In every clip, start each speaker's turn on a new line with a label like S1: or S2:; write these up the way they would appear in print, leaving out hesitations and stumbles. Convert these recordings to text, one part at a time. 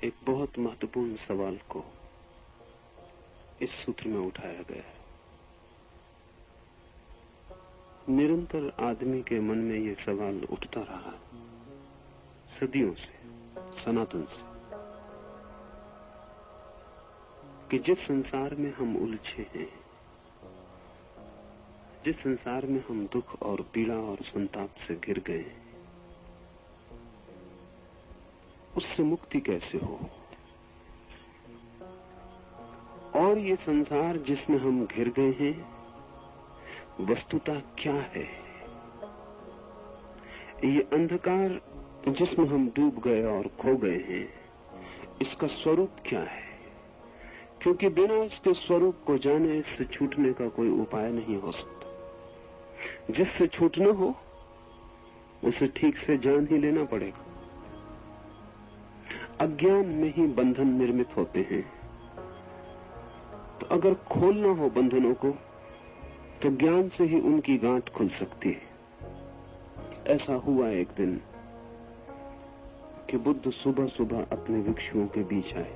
S1: एक बहुत महत्वपूर्ण सवाल को इस सूत्र में उठाया गया है। निरंतर आदमी के मन में ये सवाल उठता रहा सदियों से, सनातन से, कि जिस संसार में हम उलझे हैं, जिस संसार में हम दुख और पीड़ा और संताप से घिर गए हैं, उससे मुक्ति कैसे हो। और ये संसार जिसमें हम घिर गए हैं वस्तुतः क्या है। ये अंधकार जिसमें हम डूब गए और खो गए हैं, इसका स्वरूप क्या है। क्योंकि बिना इसके स्वरूप को जाने इससे छूटने का कोई उपाय नहीं हो सकता। जिससे छूटना हो उसे ठीक से जान ही लेना पड़ेगा। अज्ञान में ही बंधन निर्मित होते हैं, तो अगर खोलना हो बंधनों को तो ज्ञान से ही उनकी गांठ खुल सकती है। ऐसा हुआ एक दिन कि बुद्ध सुबह सुबह अपने भिक्षुओं के बीच आए,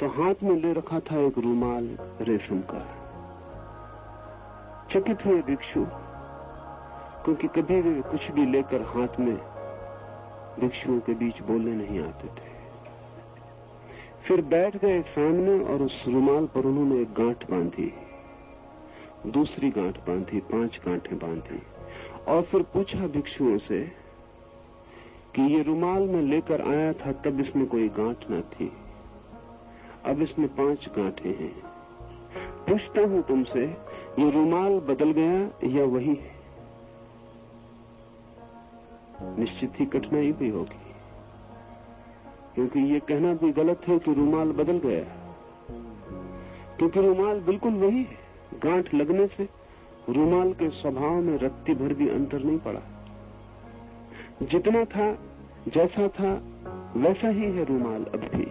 S1: तो हाथ में ले रखा था एक रुमाल रेशम का। चकित हुए भिक्षु, क्योंकि कभी वे कुछ भी लेकर हाथ में भिक्षुओं के बीच बोलने नहीं आते थे। फिर बैठ गए सामने और उस रुमाल पर उन्होंने एक गांठ बांधी, दूसरी गांठ बांधी, 5 गांठें बांधी, और फिर पूछा भिक्षुओं से कि ये रुमाल मैं लेकर आया था तब इसमें कोई गांठ न थी, अब इसमें 5 गांठें हैं। पूछता हूं तुमसे, ये रुमाल बदल गया या वही है? निश्चित ही कठिनाई भी होगी, क्योंकि ये कहना भी गलत है कि रुमाल बदल गया, क्योंकि रुमाल बिल्कुल वही है। गांठ लगने से रुमाल के स्वभाव में रत्ती भर भी अंतर नहीं पड़ा। जितना था, जैसा था, वैसा ही है रुमाल अब भी।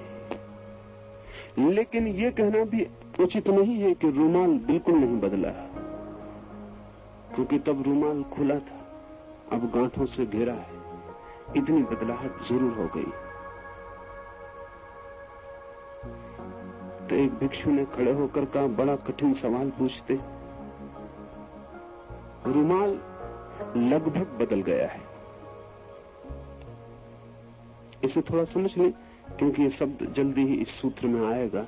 S1: लेकिन ये कहना भी उचित नहीं है कि रुमाल बिल्कुल नहीं बदला, क्योंकि तब रुमाल खुला था, अब गांठों से घिरा है। इतनी बदलाहट जरूर हो गई। तो एक भिक्षु ने खड़े होकर कहा, बड़ा कठिन सवाल पूछते। रुमाल लगभग बदल गया है। इसे थोड़ा समझ लें, क्योंकि ये शब्द जल्दी ही इस सूत्र में आएगा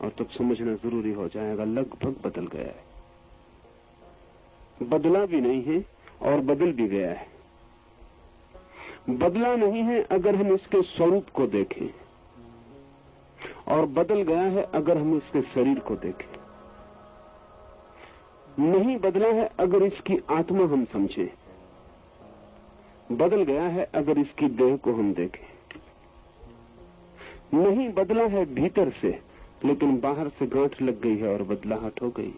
S1: और तब समझना जरूरी हो जाएगा। लगभग बदल गया है, बदला भी नहीं है और बदल भी गया है। बदला नहीं है अगर हम इसके स्वरूप को देखें, और बदल गया है अगर हम इसके शरीर को देखें। नहीं बदला है अगर इसकी आत्मा हम समझें, बदल गया है अगर इसकी देह को हम देखें। नहीं बदला है भीतर से, लेकिन बाहर से गांठ लग गई है और बदलाहट हो गई।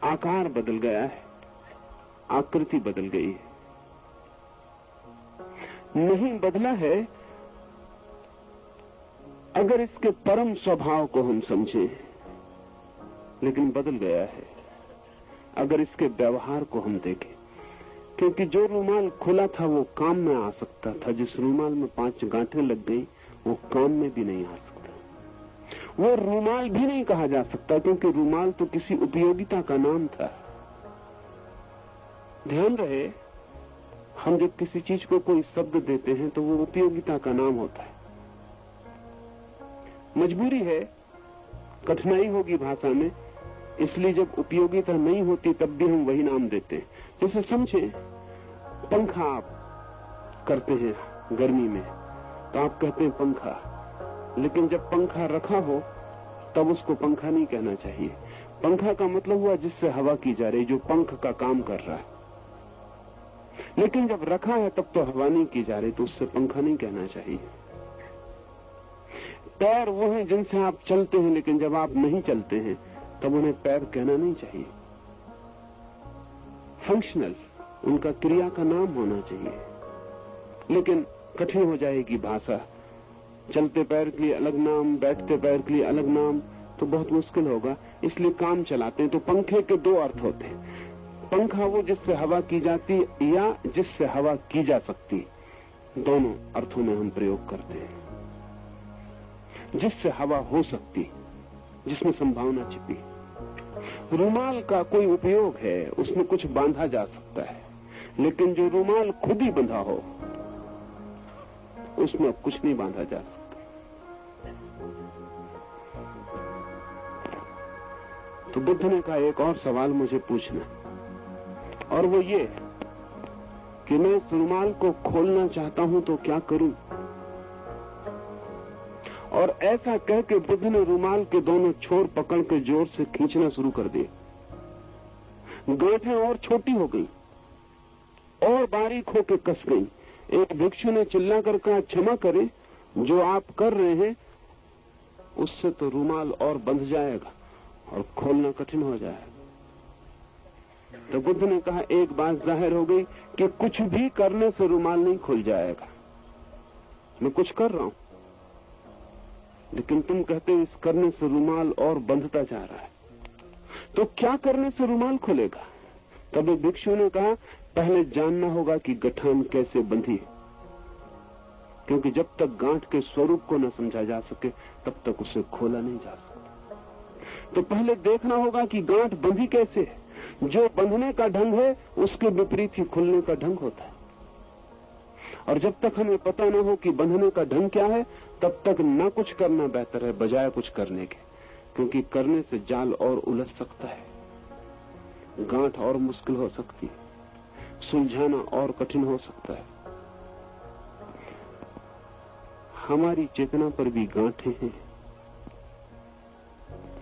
S1: आकार बदल गया है, आकृति बदल गई है। नहीं बदला है अगर इसके परम स्वभाव को हम समझें, लेकिन बदल गया है अगर इसके व्यवहार को हम देखें। क्योंकि जो रुमाल खुला था वो काम में आ सकता था, जिस रुमाल में 5 गांठें लग गई वो काम में भी नहीं आ सकता। वो रुमाल भी नहीं कहा जा सकता, क्योंकि रुमाल तो किसी उपयोगिता का नाम था। ध्यान रहे, हम जब किसी चीज को कोई शब्द देते हैं तो वो उपयोगिता का नाम होता है। मजबूरी है, कठिनाई होगी भाषा में, इसलिए जब उपयोगिता नहीं होती तब भी हम वही नाम देते हैं। जैसे समझे, पंखा आप करते हैं गर्मी में तो आप कहते हैं पंखा, लेकिन जब पंखा रखा हो तब उसको पंखा नहीं कहना चाहिए। पंखा का मतलब हुआ जिससे हवा की जा रही, जो पंख का काम कर रहा है। लेकिन जब रखा है तब तो हवा नहीं की जा रही, तो उससे पंखा नहीं कहना चाहिए। पैर वो हैं जिनसे आप चलते हैं, लेकिन जब आप नहीं चलते हैं तब उन्हें पैर कहना नहीं चाहिए। फंक्शनल, उनका क्रिया का नाम होना चाहिए। लेकिन कठिन हो जाएगी भाषा, चलते पैर के लिए अलग नाम, बैठते पैर के लिए अलग नाम, तो बहुत मुश्किल होगा। इसलिए काम चलाते हैं। तो पंखे के 2 अर्थ होते हैं। पंखा वो जिससे हवा की जाती या जिससे हवा की जा सकती, दोनों अर्थों में हम प्रयोग करते हैं। जिससे हवा हो सकती, जिसमें संभावना छिपी। रुमाल का कोई उपयोग है, उसमें कुछ बांधा जा सकता है, लेकिन जो रुमाल खुद ही बंधा हो उसमें कुछ नहीं बांधा जा सकता। तो बुद्ध ने कहा एक और सवाल मुझे पूछना, और वो ये कि मैं इस रुमाल को खोलना चाहता हूं तो क्या करूं? और ऐसा कह के बुद्ध ने रुमाल के दोनों छोर पकड़ के जोर से खींचना शुरू कर दिए। गांठें और छोटी हो गई और बारीक होकर कस गई। एक भिक्षु ने चिल्ला कर कहा, क्षमा करें, जो आप कर रहे हैं उससे तो रुमाल और बंध जाएगा और खोलना कठिन हो जाएगा। तो बुद्ध ने कहा एक बात जाहिर हो गई कि कुछ भी करने से रुमाल नहीं खुल जाएगा। मैं कुछ कर रहा हूं, लेकिन तुम कहते हो इस करने से रुमाल और बंधता जा रहा है, तो क्या करने से रुमाल खुलेगा? तब एक भिक्षु ने कहा पहले जानना होगा कि गठान कैसे बंधी है, क्योंकि जब तक गांठ के स्वरूप को न समझा जा सके तब तक उसे खोला नहीं जा सकता। तो पहले देखना होगा कि गांठ बंधी कैसे है। जो बंधने का ढंग है उसके विपरीत ही खुलने का ढंग होता है। और जब तक हमें पता न हो कि बंधने का ढंग क्या है, तब तक न कुछ करना बेहतर है बजाय कुछ करने के, क्योंकि करने से जाल और उलझ सकता है, गांठ और मुश्किल हो सकती है, सुलझाना और कठिन हो सकता है। हमारी चेतना पर भी गांठें हैं,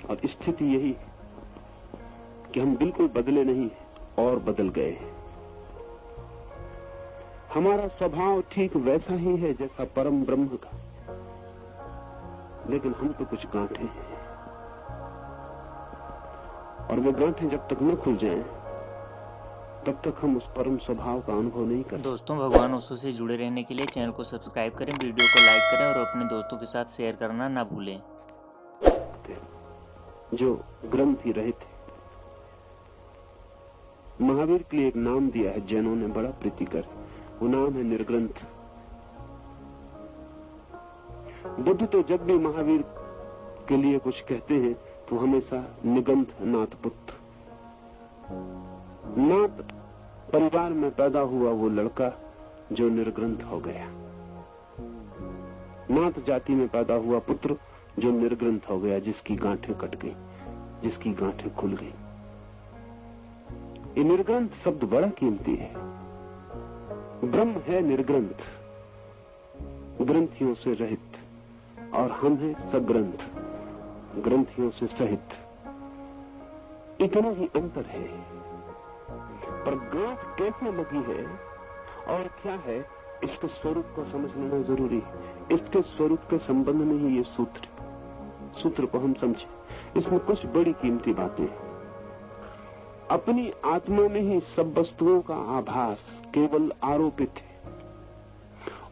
S1: और स्थिति यही है कि हम बिल्कुल बदले नहीं और बदल गए हैं। हमारा स्वभाव ठीक वैसा ही है जैसा परम ब्रह्म का, लेकिन हम तो कुछ गांठें हैं, और वे गांठें जब तक न खुल जाएं, तब तक हम उस परम स्वभाव का अनुभव नहीं करते।
S2: दोस्तों, भगवान ओशो से जुड़े रहने के लिए चैनल को सब्सक्राइब करें, वीडियो को लाइक करें और अपने दोस्तों के साथ शेयर करना ना भूलें।
S1: जो ग्रंथि रहित थे, महावीर के लिए एक नाम दिया है जैनों ने, बड़ा प्रीतिकर, वो नाम है निर्ग्रंथ। बुद्ध तो जब भी महावीर के लिए कुछ कहते हैं तो हमेशा निगंथ नाथ पुत्र, नाथ परिवार में पैदा हुआ वो लड़का जो निर्ग्रंथ हो गया, नाथ जाति में पैदा हुआ पुत्र जो निर्ग्रंथ हो गया, जिसकी गांठें कट गई, जिसकी गांठें खुल गई। ये निर्ग्रंथ शब्द बड़ा कीमती है। ब्रह्म है निर्ग्रंथ, ग्रंथियों से रहित, और हम हैं सग्रंथ, ग्रंथियों से सहित। इतना ही अंतर है, पर गांठ कैसे लगी है और क्या है, इसके स्वरूप को समझ लेना जरूरी है। इसके स्वरूप के संबंध में ही ये सूत्र को हम समझें। इसमें कुछ बड़ी कीमती बातें हैं। अपनी आत्मा में ही सब वस्तुओं का आभास केवल आरोपित है।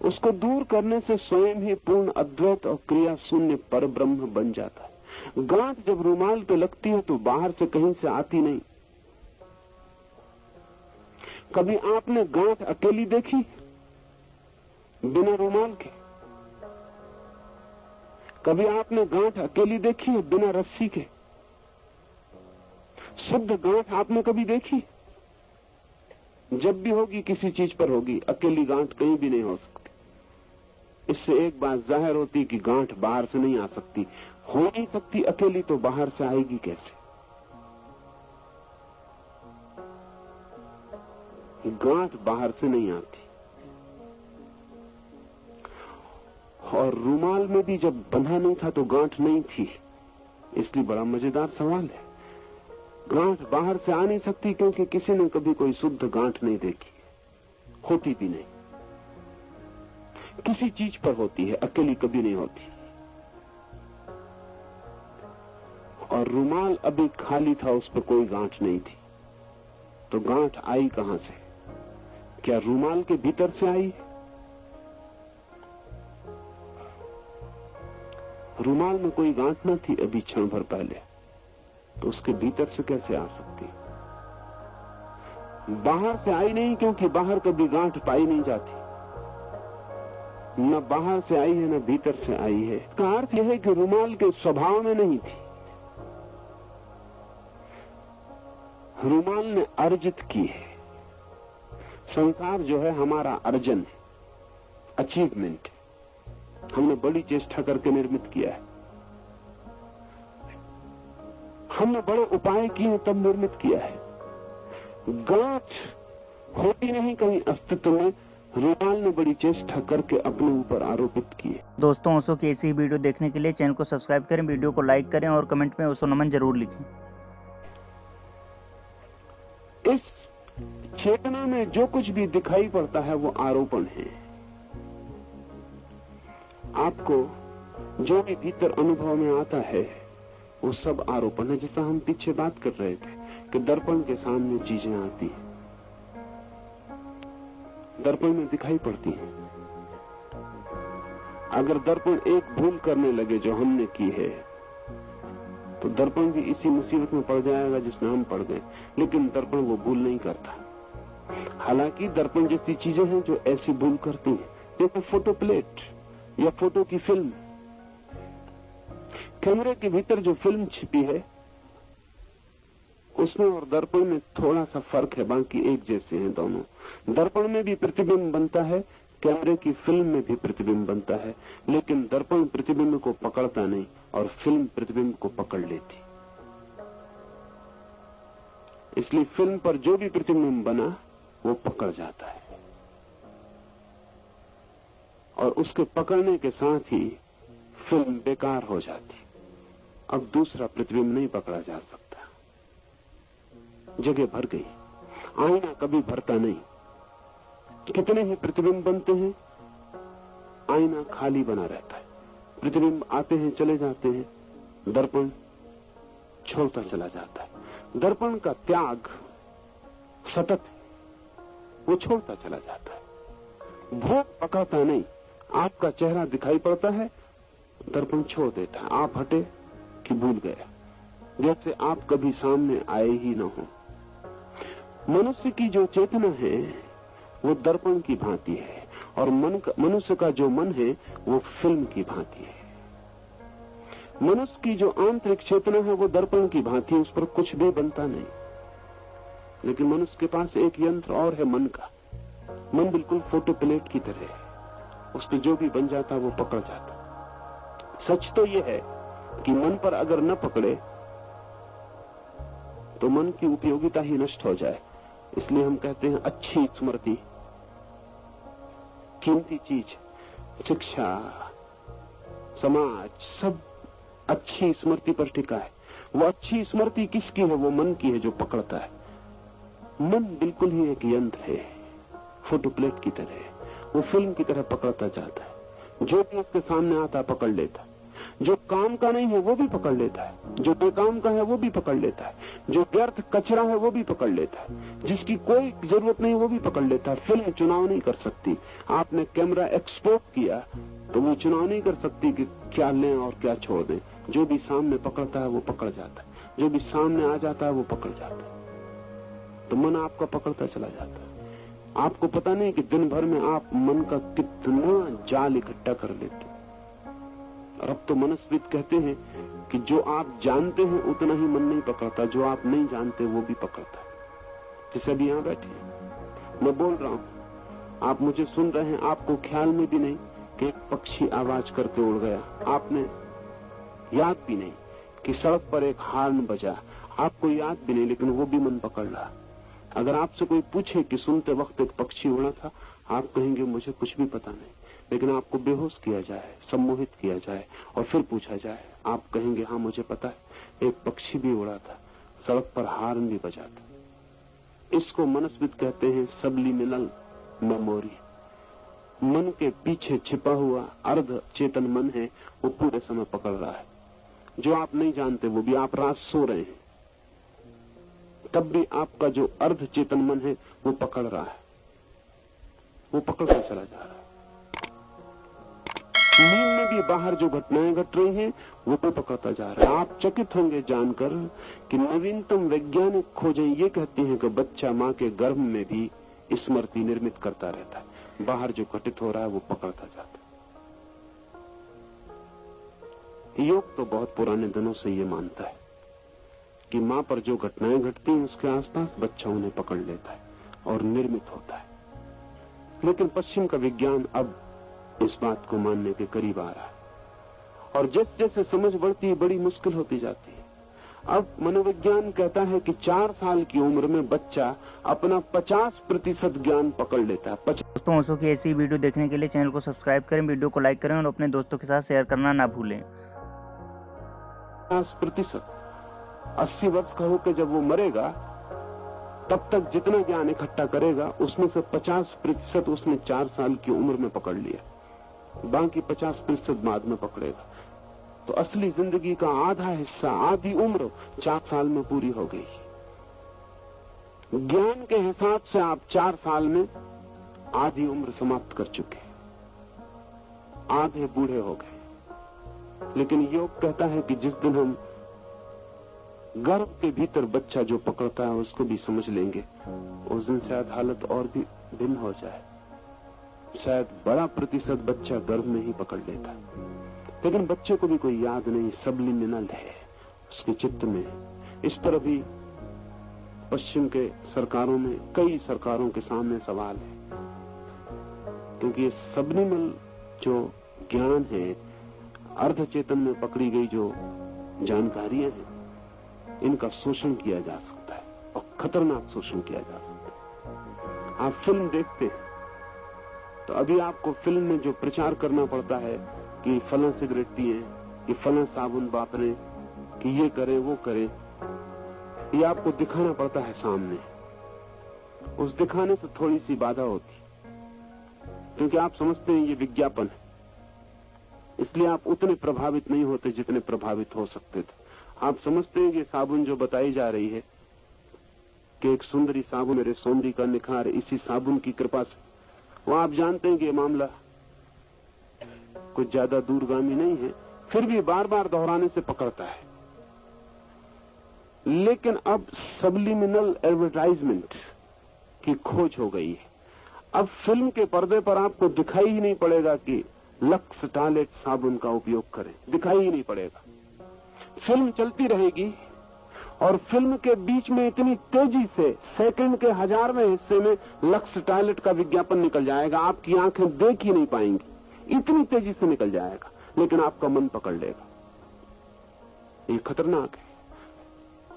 S1: उसको दूर करने से स्वयं ही पूर्ण अद्वैत और क्रिया शून्य पर ब्रह्म बन जाता है। गांठ जब रुमाल पे लगती है तो बाहर से कहीं से आती नहीं। कभी आपने गांठ अकेली देखी बिना रुमाल के? कभी आपने गांठ अकेली देखी है बिना रस्सी के? शुद्ध गांठ आपने कभी देखी? जब भी होगी किसी चीज पर होगी, अकेली गांठ कहीं भी नहीं हो सकती। इससे एक बात जाहिर होती कि गांठ बाहर से नहीं आ सकती, हो नहीं सकती अकेली, तो बाहर से आएगी कैसे? गांठ बाहर से नहीं आती। और रुमाल में भी जब बंधा नहीं था तो गांठ नहीं थी, इसलिए बड़ा मजेदार सवाल है। गांठ बाहर से आ नहीं सकती क्योंकि किसी ने कभी कोई शुद्ध गांठ नहीं देखी, होती भी नहीं। किसी चीज पर होती है, अकेली कभी नहीं होती। और रुमाल अभी खाली था, उस पर कोई गांठ नहीं थी, तो गांठ आई कहां से? क्या रुमाल के भीतर से आई? रुमाल में कोई गांठ न थी अभी क्षण भर पहले, तो उसके भीतर से कैसे आ सकती? बाहर से आई नहीं, क्योंकि बाहर कभी गांठ पाई नहीं जाती। न बाहर से आई है न भीतर से आई है। इसका अर्थ यह है कि रुमाल के स्वभाव में नहीं थी, रुमाल ने अर्जित की है। संसार जो है हमारा अर्जन है, अचीवमेंट है। हमने बड़ी चेष्टा करके निर्मित किया है, हमने बड़े उपाय किए तब निर्मित किया है। गांठ होती नहीं कहीं अस्तित्व में, रुमाल ने बड़ी चेष्टा करके अपने ऊपर आरोपित किए।
S2: दोस्तों ओशो की ऐसी ही वीडियो देखने के लिए चैनल को सब्सक्राइब करें, वीडियो को लाइक करें और कमेंट में ओशो नमन जरूर लिखें।
S1: इस चेतना में जो कुछ भी दिखाई पड़ता है वो आरोपण है। आपको जो भी भीतर अनुभव में आता है वो सब आरोपण है। जैसा हम पीछे बात कर रहे थे कि दर्पण के सामने चीजें आती हैं, दर्पण में दिखाई पड़ती हैं। अगर दर्पण एक भूल करने लगे जो हमने की है तो दर्पण भी इसी मुसीबत में पड़ जाएगा जिसमें हम पड़ गए। लेकिन दर्पण वो भूल नहीं करता। हालांकि दर्पण जैसी चीजें हैं जो ऐसी भूल करती हैं, जैसे फोटो प्लेट या फोटो की फिल्म। कैमरे के भीतर जो फिल्म छिपी है उसमें और दर्पण में थोड़ा सा फर्क है, बाकी एक जैसे हैं दोनों। दर्पण में भी प्रतिबिंब बनता है, कैमरे की फिल्म में भी प्रतिबिंब बनता है, लेकिन दर्पण प्रतिबिंब को पकड़ता नहीं और फिल्म प्रतिबिंब को पकड़ लेती। इसलिए फिल्म पर जो भी प्रतिबिंब बना वो पकड़ जाता है और उसके पकड़ने के साथ ही फिल्म बेकार हो जाती। अब दूसरा प्रतिबिंब नहीं पकड़ा जा सकता, जगह भर गई। आईना कभी भरता नहीं। कितने ही प्रतिबिंब बनते हैं, आईना खाली बना रहता है। प्रतिबिंब आते हैं चले जाते हैं, दर्पण छोड़ता चला जाता है। दर्पण का त्याग सतत, वो छोड़ता चला जाता है। भोग पकड़ता नहीं। आपका चेहरा दिखाई पड़ता है, दर्पण छोड़ देता है। आप हटे कि भूल गया, जैसे आप कभी सामने आए ही न हो। मनुष्य की जो चेतना है वो दर्पण की भांति है और मनुष्य का जो मन है वो फिल्म की भांति है। मनुष्य की जो आंतरिक चेतना है वो दर्पण की भांति है, उस पर कुछ भी बनता नहीं। लेकिन मनुष्य के पास एक यंत्र और है, मन का। मन बिल्कुल फोटो प्लेट की तरह है, उस पर जो भी बन जाता है वो पकड़ जाता। सच तो ये है कि मन पर अगर न पकड़े तो मन की उपयोगिता ही नष्ट हो जाए। इसलिए हम कहते हैं अच्छी स्मृति, कीमती चीज, शिक्षा, समाज, सब अच्छी स्मृति पर टिका है। वो अच्छी स्मृति किसकी है? वो मन की है जो पकड़ता है। मन बिल्कुल ही एक यंत्र है, फोटो प्लेट की तरह। वो फिल्म की तरह पकड़ता जाता है। जो भी उसके सामने आता पकड़ लेता है। जो काम का नहीं है वो भी पकड़ लेता है, जो बेकाम का है वो भी पकड़ लेता है, जो व्यर्थ कचरा है वो भी पकड़ लेता है, जिसकी कोई जरूरत नहीं वो भी पकड़ लेता है। फिल्म चुनाव नहीं कर सकती। आपने कैमरा एक्सपोर्ट किया तो वो चुनाव नहीं कर सकती कि क्या लें और क्या छोड़ दें। जो भी सामने पकड़ता है वो पकड़ जाता है, जो भी सामने आ जाता है वो पकड़ जाता है। तो मन आपका पकड़ता चला जाता है। आपको पता नहीं कि दिन भर में आप मन का कितना जाल इकट्ठा कर लेते। और अब तो मनस्विद कहते हैं कि जो आप जानते हैं उतना ही मन नहीं पकड़ता, जो आप नहीं जानते वो भी पकड़ता है। जैसे अभी यहाँ बैठे मैं बोल रहा हूँ, आप मुझे सुन रहे हैं, आपको ख्याल में भी नहीं कि एक पक्षी आवाज करके उड़ गया। आपने याद भी नहीं कि सड़क पर एक हॉर्न बजा, आपको याद भी नहीं, लेकिन वो भी मन पकड़ रहा। अगर आपसे कोई पूछे कि सुनते वक्त एक पक्षी उड़ा था, आप कहेंगे मुझे कुछ भी पता नहीं। लेकिन आपको बेहोश किया जाए, सम्मोहित किया जाए और फिर पूछा जाए, आप कहेंगे हाँ मुझे पता है, एक पक्षी भी उड़ा था, सड़क पर हॉर्न भी बजा था। इसको मनस्विद कहते हैं सबलिमिनल मेमोरी। मन के पीछे छिपा हुआ अर्ध चेतन मन है, वो पूरे समय पकड़ रहा है। जो आप नहीं जानते वो भी, आप रात सो रहे हैं तब भी आपका जो अर्ध चेतन मन है वो पकड़ रहा है, वो पकड़कर चला जा रहा है। नींद में भी बाहर जो घटनाएं घट रही हैं वो भी पकड़ता जा रहा है। आप चकित होंगे जानकर कि नवीनतम वैज्ञानिक खोजें ये कहती हैं कि बच्चा मां के गर्भ में भी स्मृति निर्मित करता रहता है। बाहर जो घटित हो रहा है वो पकड़ता जाता है। योग तो बहुत पुराने दिनों से ये मानता है कि मां पर जो घटनाएं घटती हैं उसके आसपास बच्चा उन्हें पकड़ लेता है और निर्मित होता है। लेकिन पश्चिम का विज्ञान अब इस बात को मानने के करीब आ रहा है और जैसे जैसे समझ बढ़ती है बड़ी मुश्किल होती जाती है। अब मनोविज्ञान कहता है कि 4 साल की उम्र में बच्चा अपना 50% ज्ञान पकड़ लेता है।
S2: दोस्तों ओशो की ऐसी वीडियो देखने के लिए चैनल को सब्सक्राइब करें, वीडियो को लाइक करें और अपने दोस्तों के साथ शेयर करना ना भूलें।
S1: 50%। 80 वर्ष का होकर जब वो मरेगा तब तक जितना ज्ञान इकट्ठा करेगा उसमें से 50% उसने 4 साल की उम्र में पकड़ लिया, बाकी 50% बाद में पकड़ेगा। तो असली जिंदगी का आधा हिस्सा, आधी उम्र 4 साल में पूरी हो गई। ज्ञान के हिसाब से आप 4 साल में आधी उम्र समाप्त कर चुके, आधे बूढ़े हो गए। लेकिन योग कहता है कि जिस दिन हम गर्भ के भीतर बच्चा जो पकड़ता है उसको भी समझ लेंगे, उस दिन शायद हालत और भी भिन्न हो जाए। शायद बड़ा प्रतिशत बच्चा गर्भ में ही पकड़ लेता है, लेकिन बच्चे को भी कोई याद नहीं, सबलिमिनल है उसके चित्त में। इस पर अभी पश्चिम के सरकारों में, कई सरकारों के सामने सवाल है, क्योंकि ये सबलिमिनल जो ज्ञान है, अर्ध चेतन में पकड़ी गई जो जानकारियां हैं, इनका शोषण किया जा सकता है और खतरनाक शोषण किया जा सकता है। आप फिल्म देखते हैं तो अभी आपको फिल्म में जो प्रचार करना पड़ता है कि फलां सिगरेट पिए, कि फलां साबुन वापरे, कि ये करे वो करे, ये आपको दिखाना पड़ता है सामने। उस दिखाने से थोड़ी सी बाधा होती, क्योंकि आप समझते हैं ये विज्ञापन है, इसलिए आप उतने प्रभावित नहीं होते जितने प्रभावित हो सकते थे। आप समझते हैं कि साबुन जो बताई जा रही है कि एक सुंदरी साबुन, मेरे सौंदर्य का निखार इसी साबुन की कृपा से, वो आप जानते हैं कि ये मामला कुछ ज्यादा दूरगामी नहीं है, फिर भी बार बार दोहराने से पकड़ता है। लेकिन अब सबलिमिनल एडवर्टाइजमेंट की खोज हो गई है। अब फिल्म के पर्दे पर आपको दिखाई ही नहीं पड़ेगा कि लक्स टॉयलेट साबुन का उपयोग करें, दिखाई ही नहीं पड़ेगा। फिल्म चलती रहेगी और फिल्म के बीच में इतनी तेजी से सेकंड के 1000वें हिस्से में लक्स टॉयलेट का विज्ञापन निकल जाएगा, आपकी आंखें देख ही नहीं पाएंगी, इतनी तेजी से निकल जाएगा, लेकिन आपका मन पकड़ लेगा। ये खतरनाक है।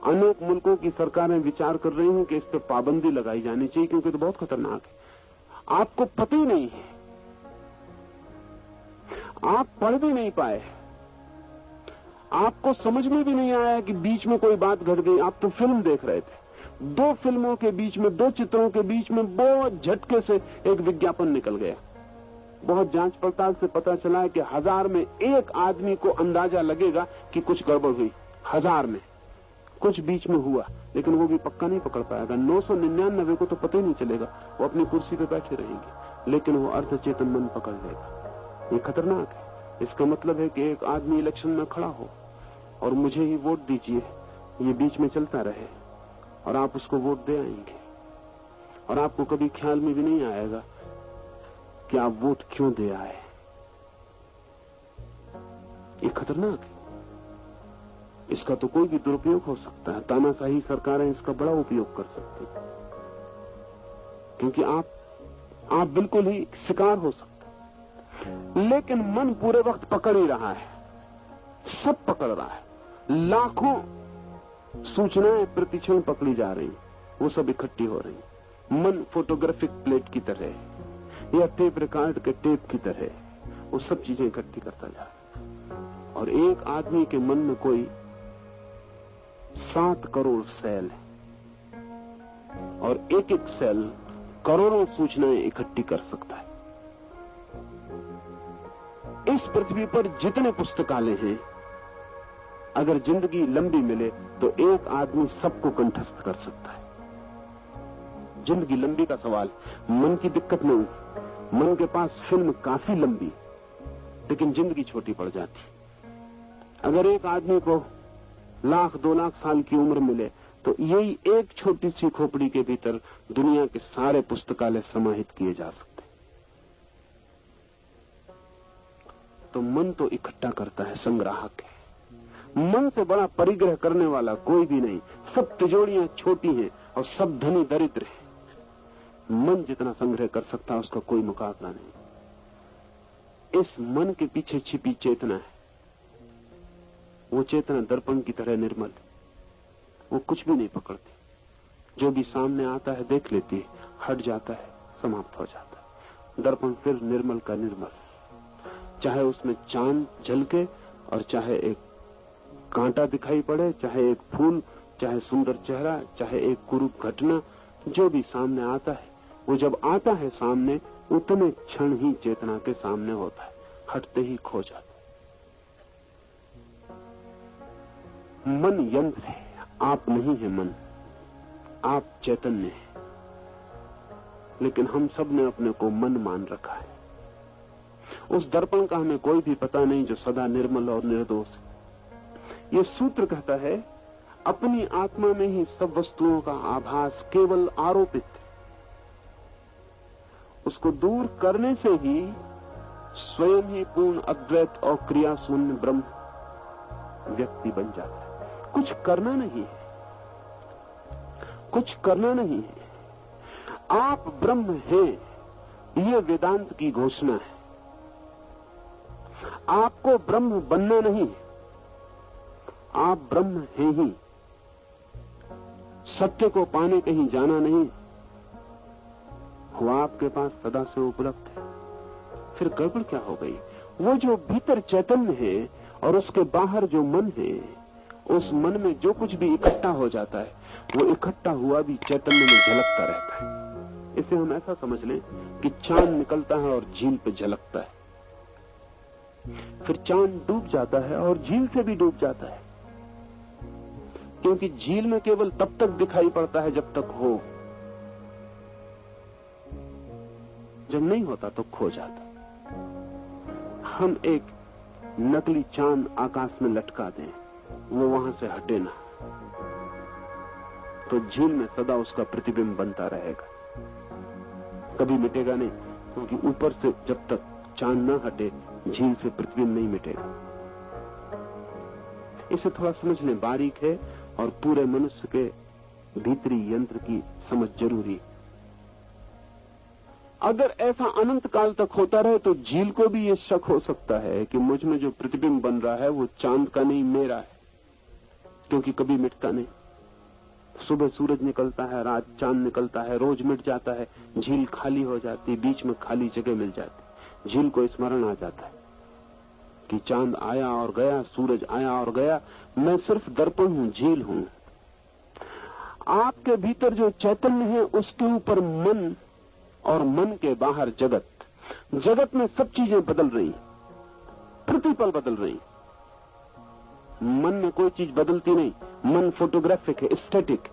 S1: अनेक मुल्कों की सरकारें विचार कर रही हैं कि इस पर पाबंदी लगाई जानी चाहिए, क्योंकि तो बहुत खतरनाक है। आपको पता ही नहीं है, आप पढ़ भी नहीं पाए, आपको समझ में भी नहीं आया कि बीच में कोई बात घट गई। आप तो फिल्म देख रहे थे, 2 फिल्मों के बीच में, 2 चित्रों के बीच में बहुत झटके से एक विज्ञापन निकल गया। बहुत जांच पड़ताल से पता चला है कि 1000 में 1 आदमी को अंदाजा लगेगा कि कुछ गड़बड़ हुई। 1000 में कुछ बीच में हुआ, लेकिन वो भी पक्का नहीं पकड़ पाएगा। 999 को तो पता ही नहीं चलेगा, वो अपनी कुर्सी पे बैठे रहेंगे, लेकिन वो अर्धचेतन मन पकड़ लेगा। ये खतरनाक है। इसका मतलब है कि एक आदमी इलेक्शन में खड़ा हो और मुझे ही वोट दीजिए, ये बीच में चलता रहे और आप उसको वोट दे आएंगे और आपको कभी ख्याल में भी नहीं आएगा कि आप वोट क्यों दे आए। ये खतरनाक है। इसका तो कोई भी दुरुपयोग हो सकता है। तानाशाही सरकारें इसका बड़ा उपयोग कर सकती हैं, क्योंकि आप बिल्कुल ही शिकार हो सकते। लेकिन मन पूरे वक्त पकड़ ही रहा है, सब पकड़ रहा है। लाखों सूचनाएं प्रतिक्षण पकड़ी जा रही, वो सब इकट्ठी हो रही। मन फोटोग्राफिक प्लेट की तरह है या टेप रिकॉर्ड के टेप की तरह, वो सब चीजें इकट्ठी करता जा रहा है। और एक आदमी के मन में कोई 7 करोड़ सेल है और एक सेल करोड़ों सूचनाएं इकट्ठी कर सकता है। इस पृथ्वी पर जितने पुस्तकालय हैं, अगर जिंदगी लंबी मिले तो एक आदमी सबको कंठस्थ कर सकता है। जिंदगी लंबी का सवाल, मन की दिक्कत नहीं। मन के पास फिल्म काफी लंबी, लेकिन जिंदगी छोटी पड़ जाती। अगर एक आदमी को 1,00,000-2 लाख साल की उम्र मिले तो यही एक छोटी सी खोपड़ी के भीतर दुनिया के सारे पुस्तकालय समाहित किए जा सकते। तो मन तो इकट्ठा करता है, संग्राहक है। मन से बड़ा परिग्रह करने वाला कोई भी नहीं। सब तिजोरियां छोटी हैं और सब धनी दरिद्र हैं। मन जितना संग्रह कर सकता है उसका कोई मुकाबला नहीं। इस मन के पीछे छिपी चेतना है। वो चेतना दर्पण की तरह निर्मल, वो कुछ भी नहीं पकड़ती। जो भी सामने आता है देख लेती है, हट जाता है, समाप्त हो जाता है। दर्पण फिर निर्मल का निर्मल, चाहे उसमें चांद झलके और चाहे एक कांटा दिखाई पड़े, चाहे एक फूल, चाहे सुंदर चेहरा, चाहे एक कुरूप घटना, जो भी सामने आता है, वो जब आता है सामने उतने क्षण ही चेतना के सामने होता है, हटते ही खो जाता है। मन यंत्र है, आप नहीं है मन, आप चैतन्य है। लेकिन हम सब ने अपने को मन मान रखा है। उस दर्पण का हमें कोई भी पता नहीं जो सदा निर्मल और निर्दोष है। ये सूत्र कहता है अपनी आत्मा में ही सब वस्तुओं का आभास केवल आरोपित है। उसको दूर करने से ही स्वयं ही पूर्ण अद्वैत और क्रिया शून्य ब्रह्म व्यक्ति बन जाता है। कुछ करना नहीं है, कुछ करना नहीं है। आप ब्रह्म हैं, ये वेदांत की घोषणा है। आपको ब्रह्म बनना नहीं, आप ब्रह्म हैं ही। सत्य को पाने कहीं जाना नहीं, वो आपके पास सदा से उपलब्ध है। फिर गड़बड़ क्या हो गई? वो जो भीतर चैतन्य है और उसके बाहर जो मन है, उस मन में जो कुछ भी इकट्ठा हो जाता है वो इकट्ठा हुआ भी चैतन्य में झलकता रहता है। इसे हम ऐसा समझ लें कि चांद निकलता है और झील पे झलकता है, फिर चांद डूब जाता है और झील से भी डूब जाता है, क्योंकि झील में केवल तब तक दिखाई पड़ता है जब तक हो, जब नहीं होता तो खो जाता। हम एक नकली चांद आकाश में लटका दें, वो वहां से हटे ना, तो झील में सदा उसका प्रतिबिंब बनता रहेगा, कभी मिटेगा नहीं, क्योंकि ऊपर से जब तक चांद न हटे झील से प्रतिबिंब नहीं मिटेगा। इसे थोड़ा समझ लें, बारीक है और पूरे मनुष्य के भीतरी यंत्र की समझ जरूरी। अगर ऐसा अनंत काल तक होता रहे तो झील को भी ये शक हो सकता है कि मुझ में जो प्रतिबिंब बन रहा है वो चांद का नहीं मेरा है, क्योंकि कभी मिटता नहीं। सुबह सूरज निकलता है, रात चांद निकलता है, रोज मिट जाता है, झील खाली हो जाती, बीच में खाली जगह मिल जाती। झील को स्मरण आ जाता है कि चांद आया और गया, सूरज आया और गया, मैं सिर्फ दर्पण हूं, झील हूं। आपके भीतर जो चैतन्य है उसके ऊपर मन और मन के बाहर जगत। जगत में सब चीजें बदल रही, प्रतिपल बदल रही। मन में कोई चीज बदलती नहीं, मन फोटोग्राफिक है, स्टैटिक।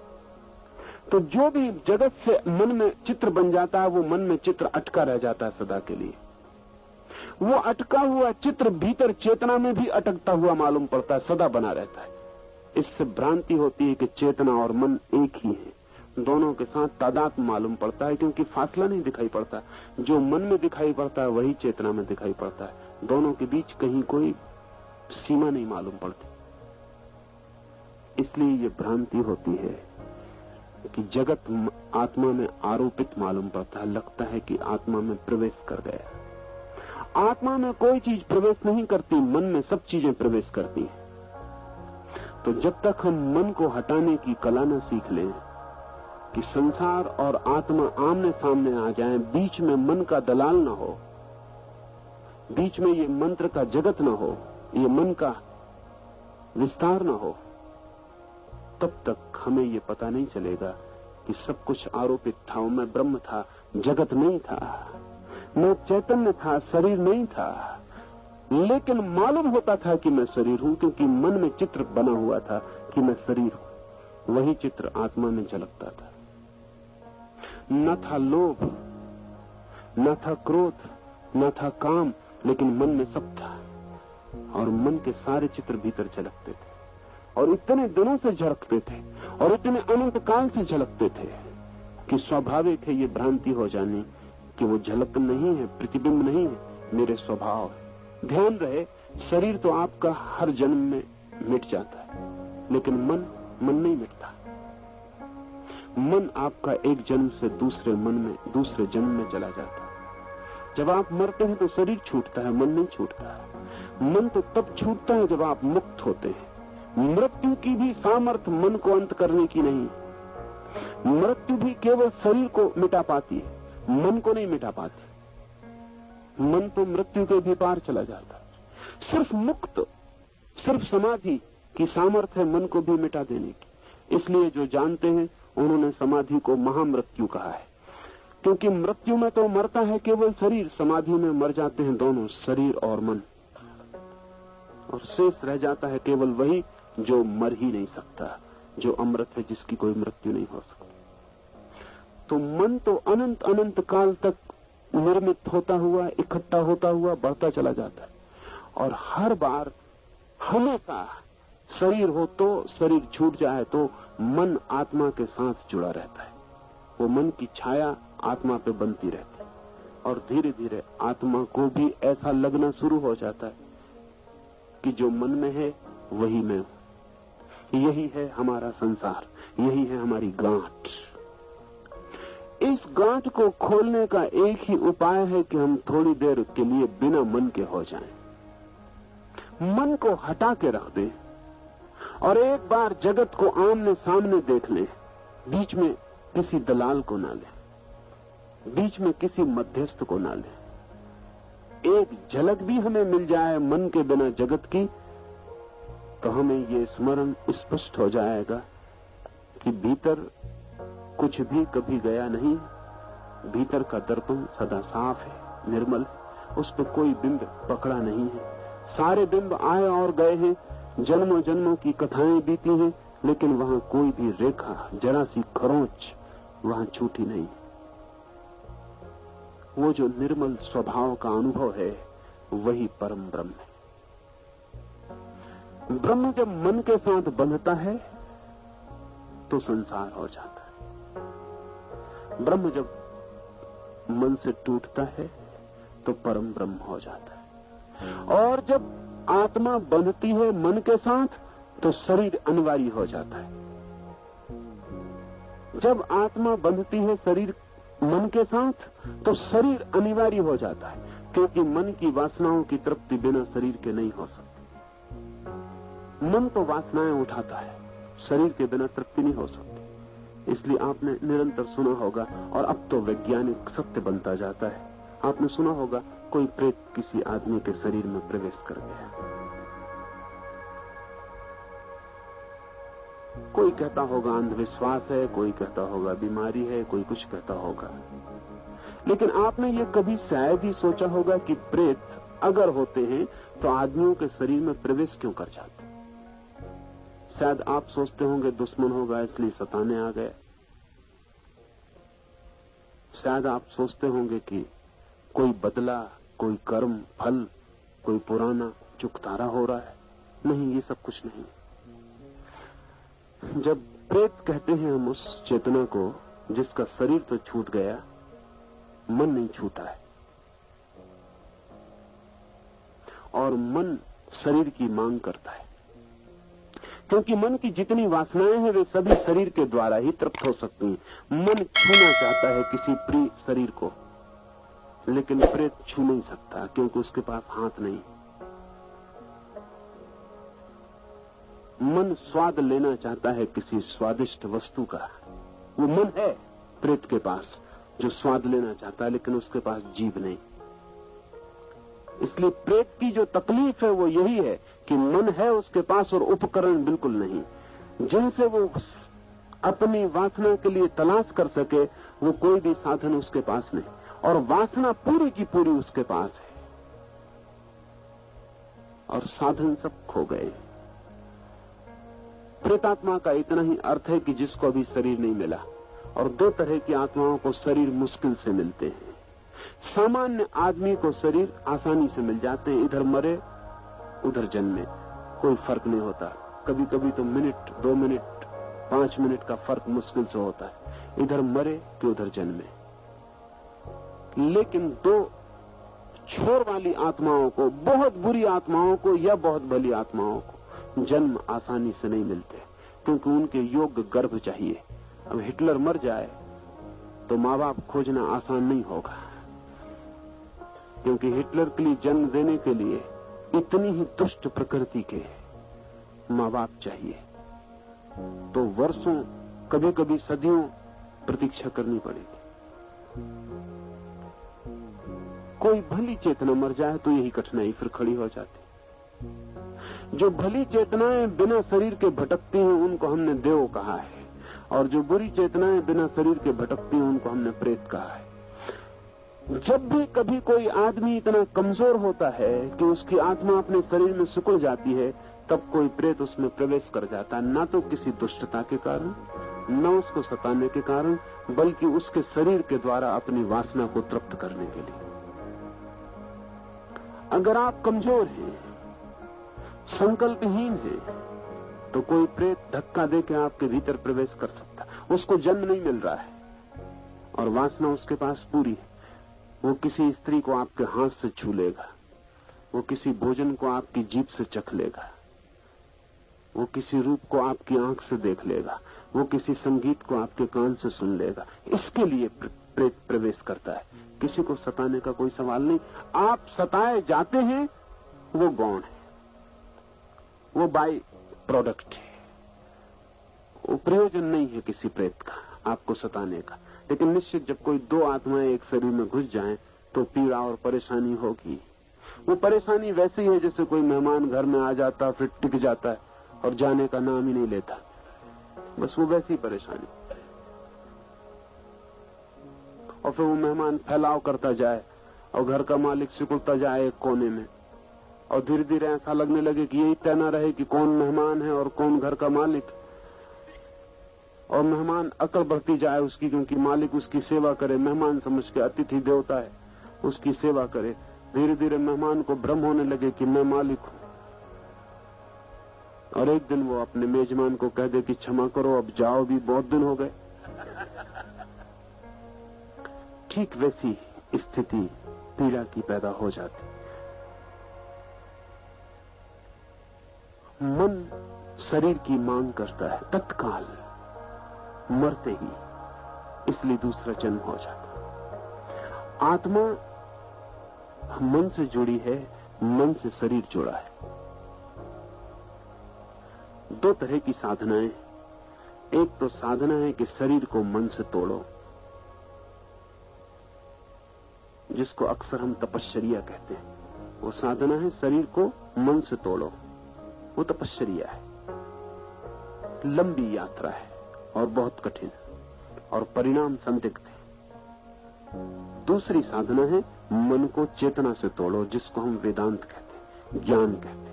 S1: तो जो भी जगत से मन में चित्र बन जाता है वो मन में चित्र अटका रह जाता है सदा के लिए। वो अटका हुआ चित्र भीतर चेतना में भी अटकता हुआ मालूम पड़ता है, सदा बना रहता है। इससे भ्रांति होती है कि चेतना और मन एक ही है, दोनों के साथ तादाद मालूम पड़ता है, क्योंकि फासला नहीं दिखाई पड़ता। जो मन में दिखाई पड़ता है वही चेतना में दिखाई पड़ता है, दोनों के बीच कहीं कोई सीमा नहीं मालूम पड़ती। इसलिए ये भ्रांति होती है कि जगत आत्मा में आरोपित मालूम पड़ता है, लगता है कि आत्मा में प्रवेश कर गया। आत्मा में कोई चीज प्रवेश नहीं करती, मन में सब चीजें प्रवेश करती हैं। तो जब तक हम मन को हटाने की कला न सीख लें कि संसार और आत्मा आमने सामने आ जाएं, बीच में मन का दलाल न हो, बीच में ये मंत्र का जगत न हो, ये मन का विस्तार न हो, तब तक हमें ये पता नहीं चलेगा कि सब कुछ आरोपित था। मैं ब्रह्म था, जगत नहीं था, मैं चैतन्य था, शरीर नहीं था। लेकिन मालूम होता था कि मैं शरीर हूं, क्योंकि मन में चित्र बना हुआ था कि मैं शरीर हूं। वही चित्र आत्मा में झलकता था। न था लोभ, न था क्रोध, न था काम, लेकिन मन में सब था, और मन के सारे चित्र भीतर झलकते थे, और इतने दिनों से झलकते थे, और इतने अनंत काल से झलकते थे कि स्वाभाविक है ये भ्रांति हो जानी कि वो झलक नहीं है, प्रतिबिंब नहीं है, मेरे स्वभाव है। ध्यान रहे, शरीर तो आपका हर जन्म में मिट जाता है, लेकिन मन नहीं मिटता। मन आपका एक जन्म से दूसरे दूसरे जन्म में चला जाता है। जब आप मरते हैं तो शरीर छूटता है, मन नहीं छूटता है। मन तो तब छूटता है जब आप मुक्त होते हैं। मृत्यु की भी सामर्थ्य मन को अंत करने की नहीं। मृत्यु भी केवल शरीर को मिटा पाती है, मन को नहीं मिटा पाती। मन तो मृत्यु के भी पार चला जाता है। सिर्फ मुक्त, सिर्फ समाधि की सामर्थ्य है मन को भी मिटा देने की। इसलिए जो जानते हैं उन्होंने समाधि को महामृत्यु कहा है, क्योंकि मृत्यु में तो मरता है केवल शरीर, समाधि में मर जाते हैं दोनों, शरीर और मन, और शेष रह जाता है केवल वही जो मर ही नहीं सकता, जो अमृत है, जिसकी कोई मृत्यु नहीं हो सकती। तो मन तो अनंत अनंत काल तक निर्मित होता हुआ, इकट्ठा होता हुआ बढ़ता चला जाता है, और हर बार हमेशा शरीर हो तो, शरीर छूट जाए तो मन आत्मा के साथ जुड़ा रहता है। वो मन की छाया आत्मा पे बनती रहती है, और धीरे धीरे आत्मा को भी ऐसा लगना शुरू हो जाता है कि जो मन में है वही मैं हूं। यही है हमारा संसार, यही है हमारी गांठ। इस गांठ को खोलने का एक ही उपाय है कि हम थोड़ी देर के लिए बिना मन के हो जाएं, मन को हटा के रख दें और एक बार जगत को आमने सामने देख लें। बीच में किसी दलाल को ना लें, बीच में किसी मध्यस्थ को ना लें। एक झलक भी हमें मिल जाए मन के बिना जगत की, तो हमें ये स्मरण स्पष्ट हो जाएगा कि भीतर कुछ भी कभी गया नहीं। भीतर का दर्पण सदा साफ है, निर्मल, उस पर कोई बिंब पकड़ा नहीं है। सारे बिंब आए और गए हैं, जन्मों जन्मों की कथाएं बीती हैं, लेकिन वहां कोई भी रेखा, जरा सी खरोंच वहां छूटी नहीं। वो जो निर्मल स्वभाव का अनुभव है वही परम ब्रह्म है। ब्रह्म जब मन के साथ बंधता है तो संसार हो जाता है। ब्रह्म जब मन से टूटता है तो परम ब्रह्म हो जाता है। और जब आत्मा बंधती है मन के साथ तो शरीर अनिवार्य हो जाता है। जब आत्मा बंधती है शरीर मन के साथ तो शरीर अनिवार्य हो जाता है, क्योंकि मन की वासनाओं की तृप्ति बिना शरीर के नहीं हो सकती। मन तो वासनाएं उठाता है, शरीर के बिना तृप्ति नहीं हो सकती। इसलिए आपने निरंतर सुना होगा, और अब तो वैज्ञानिक सत्य बनता जाता है, आपने सुना होगा कोई प्रेत किसी आदमी के शरीर में प्रवेश कर गया। कोई कहता होगा अंधविश्वास है, कोई कहता होगा बीमारी है, कोई कुछ कहता होगा, लेकिन आपने ये कभी शायद ही सोचा होगा कि प्रेत अगर होते हैं तो आदमियों के शरीर में प्रवेश क्यों कर जाते? शायद आप सोचते होंगे दुश्मन होगा इसलिए सताने आ गए। शायद आप सोचते होंगे कि कोई बदला, कोई कर्म फल, कोई पुराना चुकतारा हो रहा है। नहीं, ये सब कुछ नहीं। जब प्रेत कहते हैं हम उस चेतना को जिसका शरीर तो छूट गया, मन नहीं छूटा है, और मन शरीर की मांग करता है, क्योंकि मन की जितनी वासनाएं हैं वे सभी शरीर के द्वारा ही तृप्त हो सकती हैं। मन छूना चाहता है किसी प्रिय शरीर को, लेकिन प्रेत छू नहीं सकता क्योंकि उसके पास हाथ नहीं। मन स्वाद लेना चाहता है किसी स्वादिष्ट वस्तु का, वो मन है प्रेत के पास जो स्वाद लेना चाहता है, लेकिन उसके पास जीभ नहीं। इसलिए प्रेत की जो तकलीफ है वो यही है कि मन है उसके पास और उपकरण बिल्कुल नहीं। जिनसे वो अपनी वासना के लिए तलाश कर सके वो कोई भी साधन उसके पास नहीं, और वासना पूरी की पूरी उसके पास है, और साधन सब खो गए। प्रेतात्मा का इतना ही अर्थ है कि जिसको अभी शरीर नहीं मिला, और दो तरह की आत्माओं को शरीर मुश्किल से मिलते हैं। सामान्य आदमी को शरीर आसानी से मिल जाते हैं, इधर मरे उधर जन्मे, कोई फर्क नहीं होता। कभी कभी तो मिनट, 2 मिनट, 5 मिनट का फर्क मुश्किल से होता है, इधर मरे कि उधर जन्मे। लेकिन दो छोर वाली आत्माओं को, बहुत बुरी आत्माओं को या बहुत भली आत्माओं को जन्म आसानी से नहीं मिलते, क्योंकि उनके योग्य गर्भ चाहिए। अब हिटलर मर जाए तो माँ बाप खोजना आसान नहीं होगा, क्योंकि हिटलर के लिए जन्म देने के लिए इतनी ही दुष्ट प्रकृति के माँ बाप चाहिए, तो वर्षों, कभी कभी सदियों प्रतीक्षा करनी पड़ेगी। कोई भली चेतना मर जाए तो यही कठिनाई फिर खड़ी हो जाती। जो भली चेतनाएं बिना शरीर के भटकती हैं उनको हमने देव कहा है, और जो बुरी चेतनाएं बिना शरीर के भटकती हैं उनको हमने प्रेत कहा है। जब भी कभी कोई आदमी इतना कमजोर होता है कि उसकी आत्मा अपने शरीर में सिकुड़ जाती है, तब कोई प्रेत उसमें प्रवेश कर जाता है, ना तो किसी दुष्टता के कारण, न उसको सताने के कारण, बल्कि उसके शरीर के द्वारा अपनी वासना को तृप्त करने के लिए। अगर आप कमजोर हैं, संकल्पहीन हैं, तो कोई प्रेत धक्का देकर आपके भीतर प्रवेश कर सकता। उसको जन्म नहीं मिल रहा है और वासना उसके पास पूरी है। वो किसी स्त्री को आपके हाथ से छू लेगा, वो किसी भोजन को आपकी जीभ से चख लेगा, वो किसी रूप को आपकी आंख से देख लेगा, वो किसी संगीत को आपके कान से सुन लेगा। इसके लिए प्रेत प्रवेश करता है। किसी को सताने का कोई सवाल नहीं। आप सताए जाते हैं, वो गौण है, वो बाय प्रोडक्ट है, वो प्रयोजन नहीं है किसी प्रेत का आपको सताने का। लेकिन निश्चित जब कोई दो आत्माएं एक शरीर में घुस जाएं तो पीड़ा और परेशानी होगी। वो परेशानी वैसे ही है जैसे कोई मेहमान घर में आ जाता, फिर टिक जाता है और जाने का नाम ही नहीं लेता। बस वो वैसी परेशानी। और फिर वो मेहमान फैलाव करता जाए और घर का मालिक सिकुड़ता जाए एक कोने में, और धीरे धीरे ऐसा लगने लगे कि यही तय न रहे कि कौन मेहमान है और कौन घर का मालिक। और मेहमान अकड़ बढ़ती जाए उसकी, क्योंकि मालिक उसकी सेवा करे, मेहमान समझ के अतिथि देवता है, उसकी सेवा करे। धीरे धीरे मेहमान को भ्रम होने लगे कि मैं मालिक हूं, और एक दिन वो अपने मेजमान को कह दे कि क्षमा करो, अब जाओ, भी बहुत दिन हो गए। ठीक वैसी स्थिति पीड़ा की पैदा हो जाती। मन शरीर की मांग करता है तत्काल, मरते ही, इसलिए दूसरा जन्म हो जाता। आत्मा मन से जुड़ी है, मन से शरीर जुड़ा है। दो तरह की साधनाएं। एक तो साधना है कि शरीर को मन से तोड़ो, जिसको अक्सर हम तपश्चर्या कहते हैं। वो साधना है शरीर को मन से तोड़ो, वो तपश्चर्या है। लंबी यात्रा है और बहुत कठिन, और परिणाम संदिग्ध है। दूसरी साधना है मन को चेतना से तोड़ो, जिसको हम वेदांत कहते हैं, ज्ञान कहते हैं।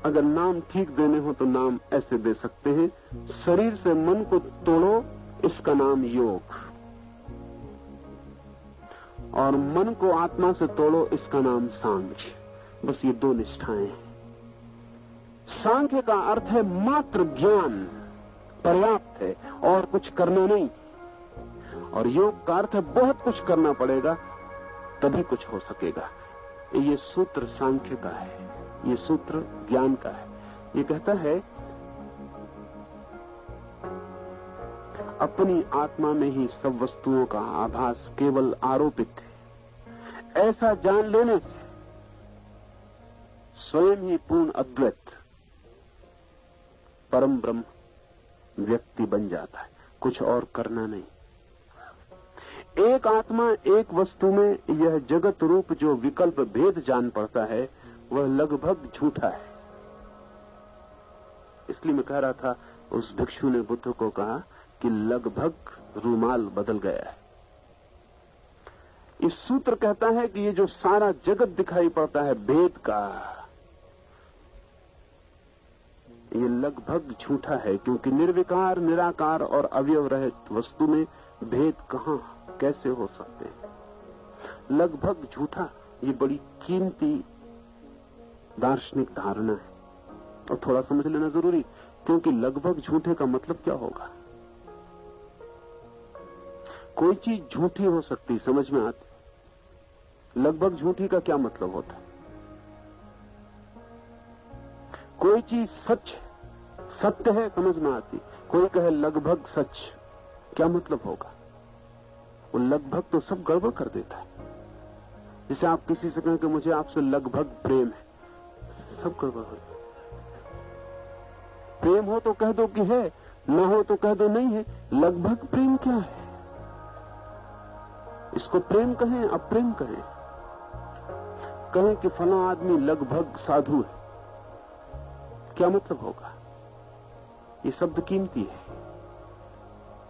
S1: अगर नाम ठीक देने हो तो नाम ऐसे दे सकते हैं, शरीर से मन को तोड़ो, इसका नाम योग, और मन को आत्मा से तोड़ो, इसका नाम सांख्य। बस ये दो निष्ठाएं हैं। सांख्य का अर्थ है मात्र ज्ञान पर्याप्त है और कुछ करना नहीं, और योग का अर्थ है बहुत कुछ करना पड़ेगा तभी कुछ हो सकेगा। ये सूत्र सांख्य का है, ये सूत्र ज्ञान का है। ये कहता है अपनी आत्मा में ही सब वस्तुओं का आभास केवल आरोपित है। ऐसा जान लेने से स्वयं ही पूर्ण अद्वैत परम ब्रह्म व्यक्ति बन जाता है, कुछ और करना नहीं। एक आत्मा एक वस्तु में यह जगत रूप जो विकल्प भेद जान पड़ता है, वह लगभग झूठा है। इसलिए मैं कह रहा था, उस भिक्षु ने बुद्ध को कहा कि लगभग रूमाल बदल गया है। इस सूत्र कहता है कि ये जो सारा जगत दिखाई पड़ता है भेद का, ये लगभग झूठा है, क्योंकि निर्विकार, निराकार और अवयव रहित वस्तु में भेद कहां कैसे हो सकते हैं। लगभग झूठा, ये बड़ी कीमती दार्शनिक धारणा है और थोड़ा समझ लेना जरूरी, क्योंकि लगभग झूठे का मतलब क्या होगा। कोई चीज झूठी हो सकती, समझ में आती, लगभग झूठी का क्या मतलब होता है? कोई चीज सच सत्य है समझ में आती, कोई कहे लगभग सच, क्या मतलब होगा? वो लगभग तो सब गड़बड़ कर देता है। जैसे आप किसी से कहें कि मुझे आपसे लगभग प्रेम है, सब गड़बड़ हो जाए। प्रेम हो तो कह दो कि है, ना हो तो कह दो नहीं है। लगभग प्रेम क्या है? इसको प्रेम कहें अप्रेम कहें? कहें कि फला आदमी लगभग साधु है, क्या मतलब होगा? ये शब्द कीमती है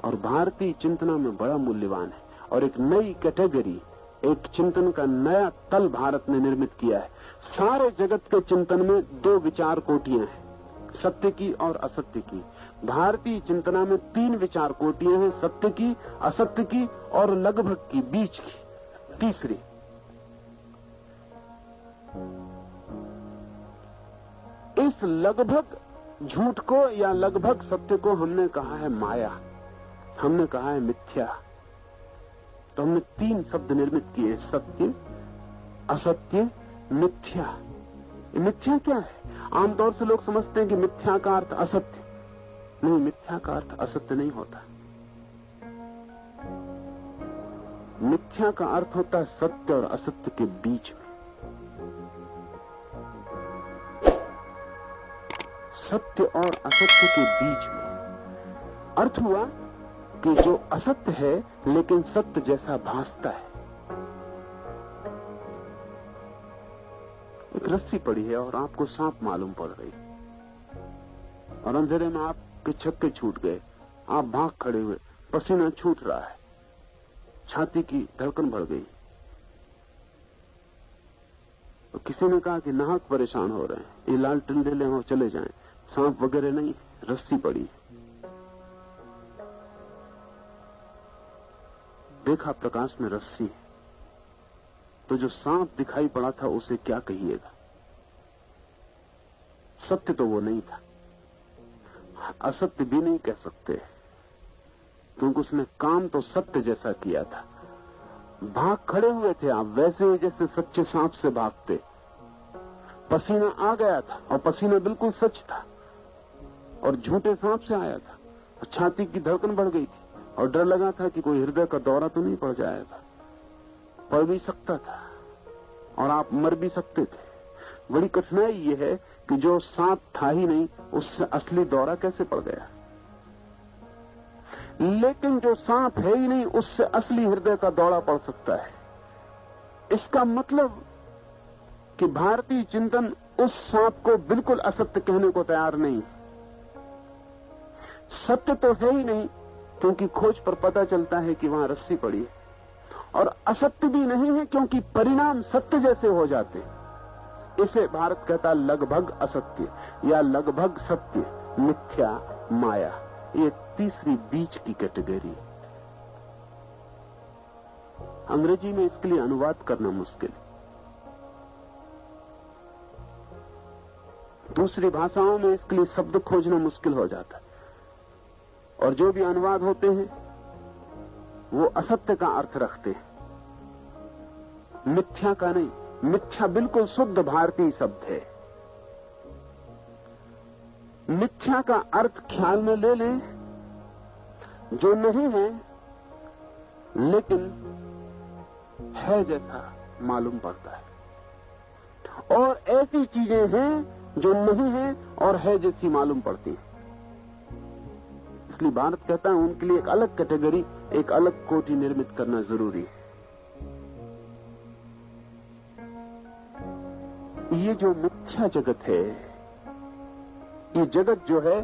S1: और भारतीय चिंतना में बड़ा मूल्यवान है। और एक नई कैटेगरी, एक चिंतन का नया तल भारत ने निर्मित किया है। सारे जगत के चिंतन में दो विचार कोटियां हैं, सत्य की और असत्य की। भारतीय चिंतना में तीन विचार कोटियां हैं, सत्य की, असत्य की और लगभग की, बीच की तीसरी। इस लगभग झूठ को या लगभग सत्य को हमने कहा है माया, हमने कहा है मिथ्या। तो हमने तीन शब्द निर्मित किए, सत्य, असत्य, मिथ्या। मिथ्या क्या है? आमतौर से लोग समझते हैं कि मिथ्या का अर्थ असत्य। नहीं, मिथ्या का अर्थ असत्य नहीं होता। मिथ्या का अर्थ होता है सत्य और असत्य के बीच में। सत्य और असत्य के बीच में अर्थ हुआ कि जो असत्य है लेकिन सत्य जैसा भासता है। एक रस्सी पड़ी है और आपको सांप मालूम पड़ रही और अंधेरे में आपके छक्के छूट गए, आप भाग खड़े हुए, पसीना छूट रहा है, छाती की धड़कन बढ़ गई। तो किसी ने कहा कि नाहक परेशान हो रहे हैं, ये लालटेन ले लें और चले जाएं, सांप वगैरह नहीं, रस्सी पड़ी। देखा प्रकाश में रस्सी, तो जो सांप दिखाई पड़ा था उसे क्या कहिएगा? सत्य तो वो नहीं था, असत्य भी नहीं कह सकते, क्योंकि उसने काम तो सत्य जैसा किया था। भाग खड़े हुए थे आप, वैसे ही जैसे सच्चे सांप से भागते। पसीना आ गया था और पसीना बिल्कुल सच था और झूठे सांप से आया था। और छाती की धड़कन बढ़ गई थी और डर लगा था कि कोई हृदय का दौरा तो नहीं पड़ जाएगा। पड़ भी सकता था और आप मर भी सकते थे। बड़ी कठिनाई ये है कि जो सांप था ही नहीं, उससे असली दौरा कैसे पड़ गया? लेकिन जो सांप है ही नहीं, उससे असली हृदय का दौरा पड़ सकता है। इसका मतलब कि भारतीय चिंतन उस सांप को बिल्कुल असत्य कहने को तैयार नहीं। सत्य तो है ही नहीं, क्योंकि खोज पर पता चलता है कि वहां रस्सी पड़ी है, और असत्य भी नहीं है क्योंकि परिणाम सत्य जैसे हो जाते। इसे भारत कहता लगभग असत्य या लगभग सत्य, मिथ्या, माया। ये तीसरी बीच की कैटेगरी। अंग्रेजी में इसके लिए अनुवाद करना मुश्किल, दूसरी भाषाओं में इसके लिए शब्द खोजना मुश्किल हो जाता, और जो भी अनुवाद होते हैं वो असत्य का अर्थ रखते हैं, मिथ्या का नहीं। मिथ्या बिल्कुल शुद्ध भारतीय शब्द है। मिथ्या का अर्थ ख्याल में ले लें, जो नहीं है लेकिन है जैसा मालूम पड़ता है, और ऐसी चीजें हैं जो नहीं है और है जैसी मालूम पड़ती है। इसलिए भारत कहता है उनके लिए एक अलग कैटेगरी, एक अलग कोटि निर्मित करना जरूरी है। ये जो मिथ्या जगत है, ये जगत जो है,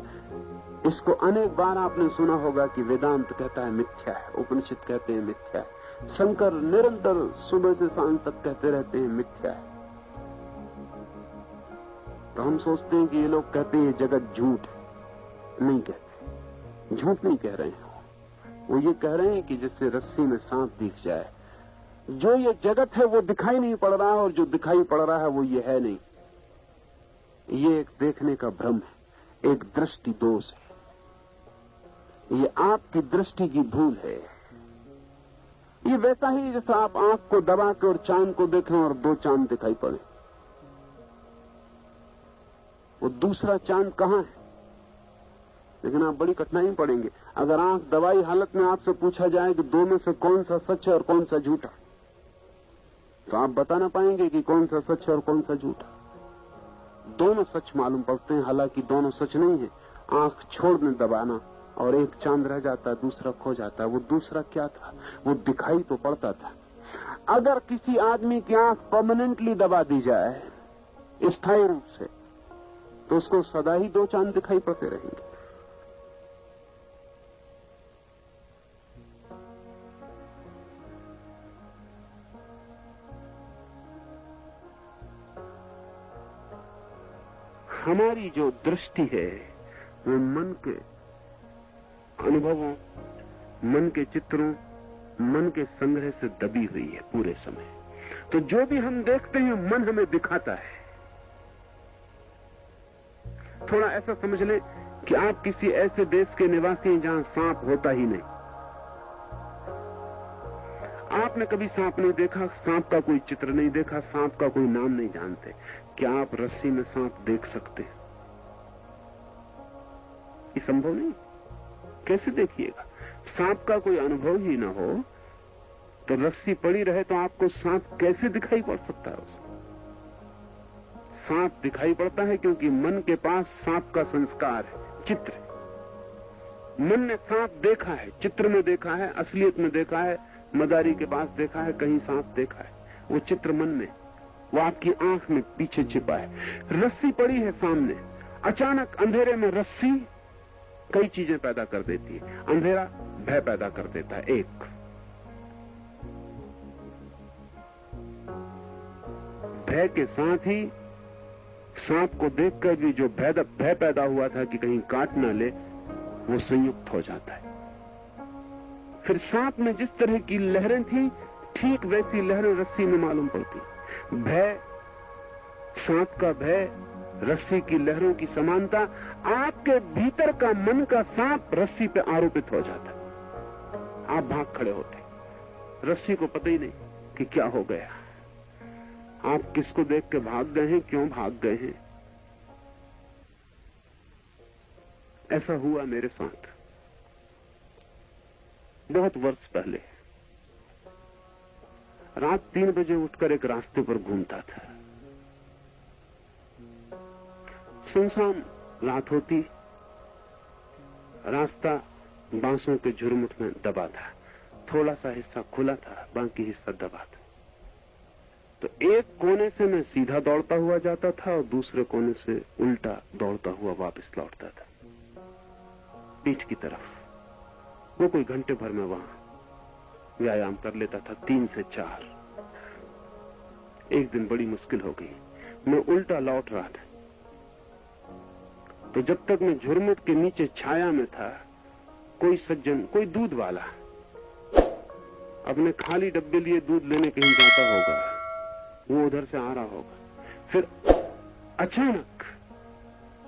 S1: इसको अनेक बार आपने सुना होगा कि वेदांत कहता है मिथ्या है, उपनिषद कहते हैं मिथ्या है, शंकर निरंतर सुबह से शाम तक कहते रहते हैं मिथ्या है। तो हम सोचते हैं कि ये लोग कहते हैं जगत झूठ है। नहीं कहते, झूठ नहीं कह रहे हैं। वो ये कह रहे हैं कि जैसे रस्सी में सांप दिख जाए, जो ये जगत है वो दिखाई नहीं पड़ रहा है, और जो दिखाई पड़ रहा है वो ये है नहीं। ये एक देखने का भ्रम है, एक दृष्टि दोष है। ये आपकी दृष्टि की भूल है। ये वैसा ही जैसा आप आंख को दबा के और चांद को देखें और दो चांद दिखाई पड़े। वो दूसरा चांद कहां है? लेकिन आप बड़ी कठिनाई पड़ेंगे। अगर आंख दबाई हालत में आपसे पूछा जाए कि दो में से कौन सा सच है और कौन सा झूठा, तो आप बता ना पाएंगे कि कौन सा सच है और कौन सा झूठा। दोनों सच मालूम पड़ते हैं, हालांकि दोनों सच नहीं है। आंख छोड़ने दबाना और एक चांद रह जाता है, दूसरा खो जाता है। वो दूसरा क्या था? वो दिखाई तो पड़ता था। अगर किसी आदमी की आंख परमानेंटली दबा दी जाए स्थायी रूप से, तो उसको सदा ही दो चांद दिखाई पड़ते रहेंगे। हमारी जो दृष्टि है वो मन के अनुभवों, मन के चित्रों, मन के संग्रह से दबी हुई है पूरे समय। तो जो भी हम देखते हैं मन हमें दिखाता है। थोड़ा ऐसा समझ लें कि आप किसी ऐसे देश के निवासी हैं जहां सांप होता ही नहीं। आपने कभी सांप नहीं देखा, सांप का कोई चित्र नहीं देखा, सांप का कोई नाम नहीं जानते। क्या आप रस्सी में सांप देख सकते हैं? ये संभव नहीं। कैसे देखिएगा? सांप का कोई अनुभव ही ना हो तो रस्सी पड़ी रहे तो आपको सांप कैसे दिखाई पड़ सकता है? उसको सांप दिखाई पड़ता है क्योंकि मन के पास सांप का संस्कार है, चित्र। मन ने सांप देखा है, चित्र में देखा है, असलियत में देखा है, मदारी के पास देखा है, कहीं सांप देखा है। वो चित्र मन में, वो आपकी आंख में पीछे छिपा है। रस्सी पड़ी है सामने, अचानक अंधेरे में रस्सी कई चीजें पैदा कर देती है। अंधेरा भय पैदा कर देता है। एक भय के साथ ही सांप को देखकर भी जो भय पैदा हुआ था कि कहीं काट ना ले, वो संयुक्त हो जाता है। फिर सांप में जिस तरह की लहरें थी, ठीक वैसी लहरें रस्सी में मालूम पड़ती। भय, सांप का भय, रस्सी की लहरों की समानता, आपके भीतर का मन का सांप रस्सी पे आरोपित हो जाता। आप भाग खड़े होते, रस्सी को पता ही नहीं कि क्या हो गया। आप किसको देख के भाग गए हैं, क्यों भाग गए हैं। ऐसा हुआ मेरे साथ बहुत वर्ष पहले। रात 3 बजे उठकर एक रास्ते पर घूमता था। सुनसान रात होती, रास्ता बांसों के झुरमुट में दबा था। थोड़ा सा हिस्सा खुला था, बाकी हिस्सा दबा था। तो एक कोने से मैं सीधा दौड़ता हुआ जाता था और दूसरे कोने से उल्टा दौड़ता हुआ वापस लौटता था, पीठ की तरफ। वो कोई घंटे भर में वहां व्यायाम कर लेता था, 3 से 4। एक दिन बड़ी मुश्किल हो गई, मैं उल्टा लौट रहा था। तो जब तक मैं झुरमुट के नीचे छाया में था, कोई सज्जन, कोई दूध वाला अपने खाली डब्बे लिए दूध लेने कहीं जाता होगा, वो उधर से आ रहा होगा। फिर अचानक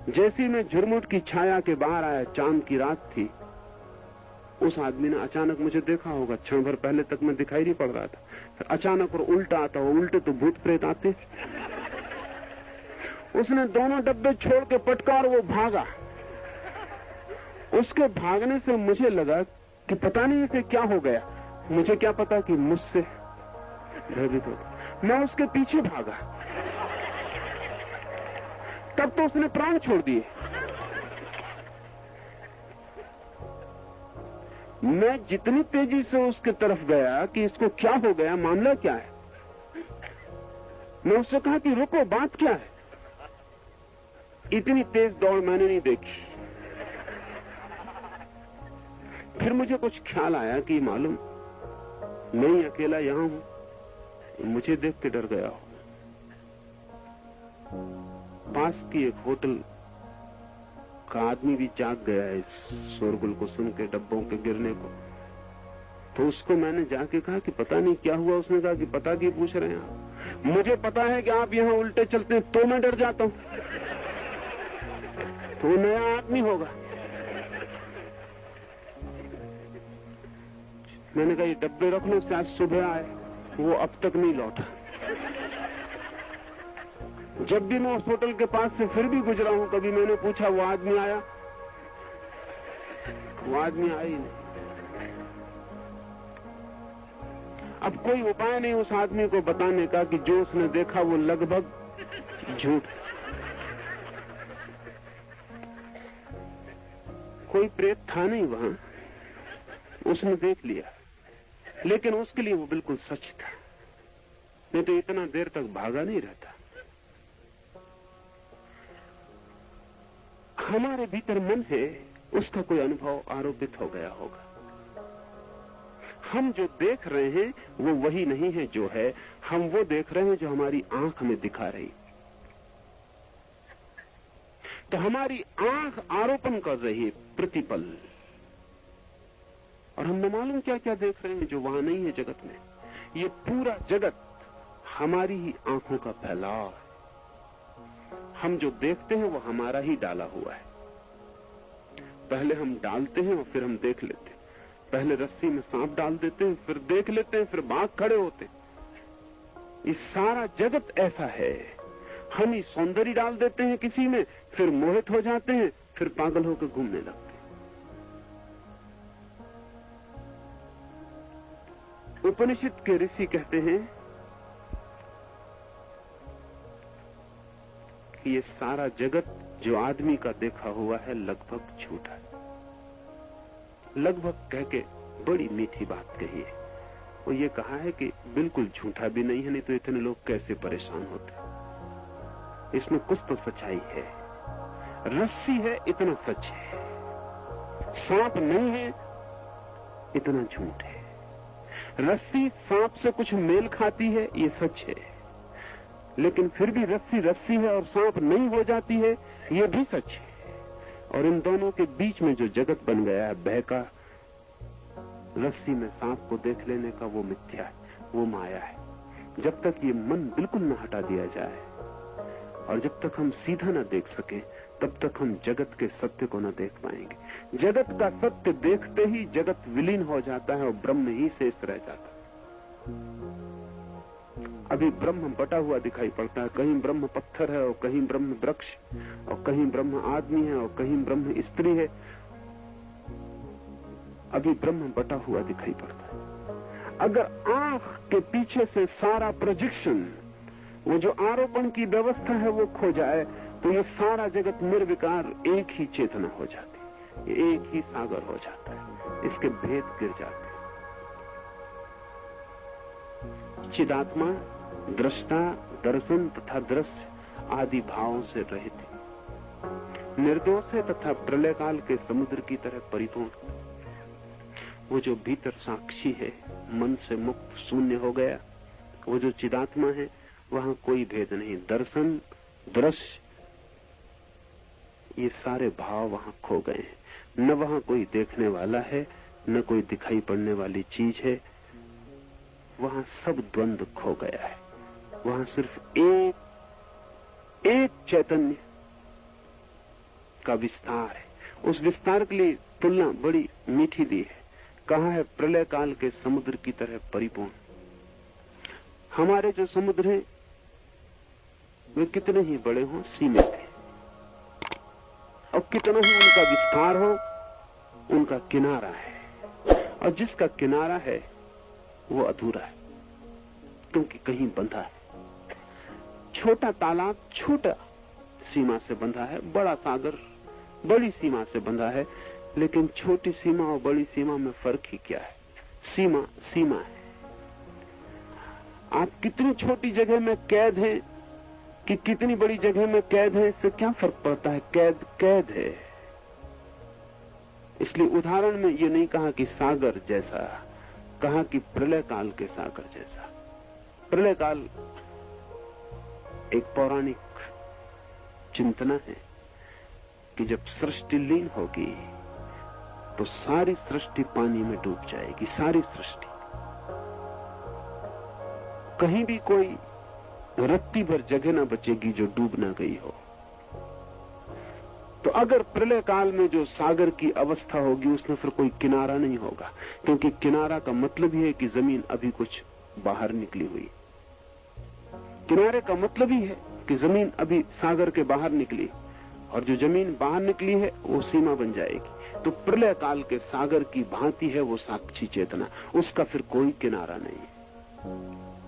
S1: जैसे मैं झुरमुट की छाया के बाहर आया, चांद की रात थी, उस आदमी ने अचानक मुझे देखा होगा। क्षण भर पहले तक मैं दिखाई नहीं पड़ रहा था, फिर अचानक और उल्टा आता हुआ। उल्टे तो भूत प्रेत आते। उसने दोनों डब्बे छोड़ के पटका और वो भागा। उसके भागने से मुझे लगा कि पता नहीं इसे क्या हो गया। मुझे क्या पता कि मुझसे भयभीत होगा। मैं उसके पीछे भागा, तब तो उसने प्राण छोड़ दिए। मैं जितनी तेजी से उसके तरफ गया कि इसको क्या हो गया, मामला क्या है, मैं उससे कहा कि रुको, बात क्या है। इतनी तेज दौड़ मैंने नहीं देखी। फिर मुझे कुछ ख्याल आया कि मालूम मैं ही अकेला यहां हूं, मुझे देख के डर गया हो। पास की एक होटल का आदमी भी जाग गया है इस शोरगुल को सुन के, डब्बों के गिरने को। तो उसको मैंने जाके कहा कि पता नहीं क्या हुआ। उसने कहा कि पता क्यों पूछ रहे हैं आप, मुझे पता है कि आप यहां उल्टे चलते हैं तो मैं डर जाता हूं। तो नया आदमी होगा। मैंने कहा ये डब्बे रख लो, शायद सुबह आए। वो अब तक नहीं लौटा। जब भी मैं उस होटल के पास से फिर भी गुजरा हूं, कभी मैंने पूछा वो आदमी आया? वो आदमी आया ही नहीं। अब कोई उपाय नहीं उस आदमी को बताने का कि जो उसने देखा वो लगभग झूठ। कोई प्रेत था नहीं वहां, उसने देख लिया, लेकिन उसके लिए वो बिल्कुल सच था, नहीं तो इतना देर तक भागा नहीं रहता। हमारे भीतर मन है, उसका कोई अनुभव आरोपित हो गया होगा। हम जो देख रहे हैं वो वही नहीं है जो है, हम वो देख रहे हैं जो हमारी आंख हमें दिखा रही। तो हमारी आंख आरोपण कर रही है प्रतिपल, और हम न मालूम क्या क्या देख रहे हैं जो वहां नहीं है जगत में। ये पूरा जगत हमारी ही आंखों का फैलाव है। हम जो देखते हैं वो हमारा ही डाला हुआ है। पहले हम डालते हैं और फिर हम देख लेते हैं। पहले रस्सी में सांप डाल देते हैं, फिर देख लेते हैं, फिर बाघ खड़े होते हैं। ये सारा जगत ऐसा है। हम ही सौंदर्य डाल देते हैं किसी में, फिर मोहित हो जाते हैं, फिर पागल होकर घूमने लगते हैं। उपनिषद के ऋषि कहते हैं कि ये सारा जगत जो आदमी का देखा हुआ है लगभग झूठा है। लगभग कह के बड़ी मीठी बात कही है। वो ये कहा है कि बिल्कुल झूठा भी नहीं है, नहीं तो इतने लोग कैसे परेशान होते। इसमें कुछ तो सच्चाई है। रस्सी है, इतना सच है। सांप नहीं है, इतना झूठ है। रस्सी सांप से कुछ मेल खाती है, ये सच है, लेकिन फिर भी रस्सी रस्सी है और सांप नहीं हो जाती है, ये भी सच है। और इन दोनों के बीच में जो जगत बन गया है बहका, रस्सी में सांप को देख लेने का, वो मिथ्या है, वो माया है। जब तक ये मन बिल्कुल न हटा दिया जाए और जब तक हम सीधा न देख सके, तब तक हम जगत के सत्य को न देख पाएंगे। जगत का सत्य देखते ही जगत विलीन हो जाता है और ब्रह्म ही शेष रह जाता है। अभी ब्रह्म बटा हुआ दिखाई पड़ता है। कहीं ब्रह्म पत्थर है और कहीं ब्रह्म वृक्ष, और कहीं ब्रह्म आदमी है और कहीं ब्रह्म स्त्री है। अभी ब्रह्म बटा हुआ दिखाई पड़ता है। अगर आंख के पीछे से सारा प्रोजेक्शन, वो जो आरोपण की व्यवस्था है, वो खो जाए, तो ये सारा जगत निर्विकार एक ही चेतना हो जाती है, ये एक ही सागर हो जाता है, इसके भेद गिर जाते हैं। चिदात्मा दृष्टा, दर्शन तथा दृश्य आदि भावों से रहित है, निर्दोष है तथा प्रलय काल के समुद्र की तरह परिपूर्ण। वो जो भीतर साक्षी है, मन से मुक्त शून्य हो गया, वो जो चिदात्मा है, वहां कोई भेद नहीं। दर्शन, दृश्य, ये सारे भाव वहां खो गए हैं। न वहां कोई देखने वाला है, न कोई दिखाई पड़ने वाली चीज है। वहां सब द्वंद्व खो गया है। वहां सिर्फ एक चैतन्य का विस्तार है। उस विस्तार के लिए तुलना बड़ी मीठी दी है। कहा है प्रलय काल के समुद्र की तरह परिपूर्ण। हमारे जो समुद्र हैं वे कितने ही बड़े हों, सीमित हैं, और कितना ही उनका विस्तार हो, उनका किनारा है, और जिसका किनारा है वो अधूरा है, क्योंकि कहीं बंधा है। छोटा तालाब छोटा सीमा से बंधा है, बड़ा सागर बड़ी सीमा से बंधा है, लेकिन छोटी सीमा और बड़ी सीमा में फर्क ही क्या है? सीमा सीमा है। आप कितनी छोटी जगह में कैद हैं कि कितनी बड़ी जगह में कैद है, इससे क्या फर्क पड़ता है? कैद कैद है। इसलिए उदाहरण में ये नहीं कहा कि सागर जैसा, कहा कि प्रलय काल के सागर जैसा। प्रलय काल एक पौराणिक चिंतना है कि जब सृष्टि लीन होगी तो सारी सृष्टि पानी में डूब जाएगी। सारी सृष्टि, कहीं भी कोई रत्ती भर जगह ना बचेगी जो डूब ना गई हो। तो अगर प्रलय काल में जो सागर की अवस्था होगी उसमें फिर कोई किनारा नहीं होगा, क्योंकि किनारा का मतलब ही है कि जमीन अभी कुछ बाहर निकली हुई। किनारे का मतलब ही है कि जमीन अभी सागर के बाहर निकली, और जो जमीन बाहर निकली है वो सीमा बन जाएगी। तो प्रलय काल के सागर की भांति है वो साक्षी चेतना, उसका फिर कोई किनारा नहीं,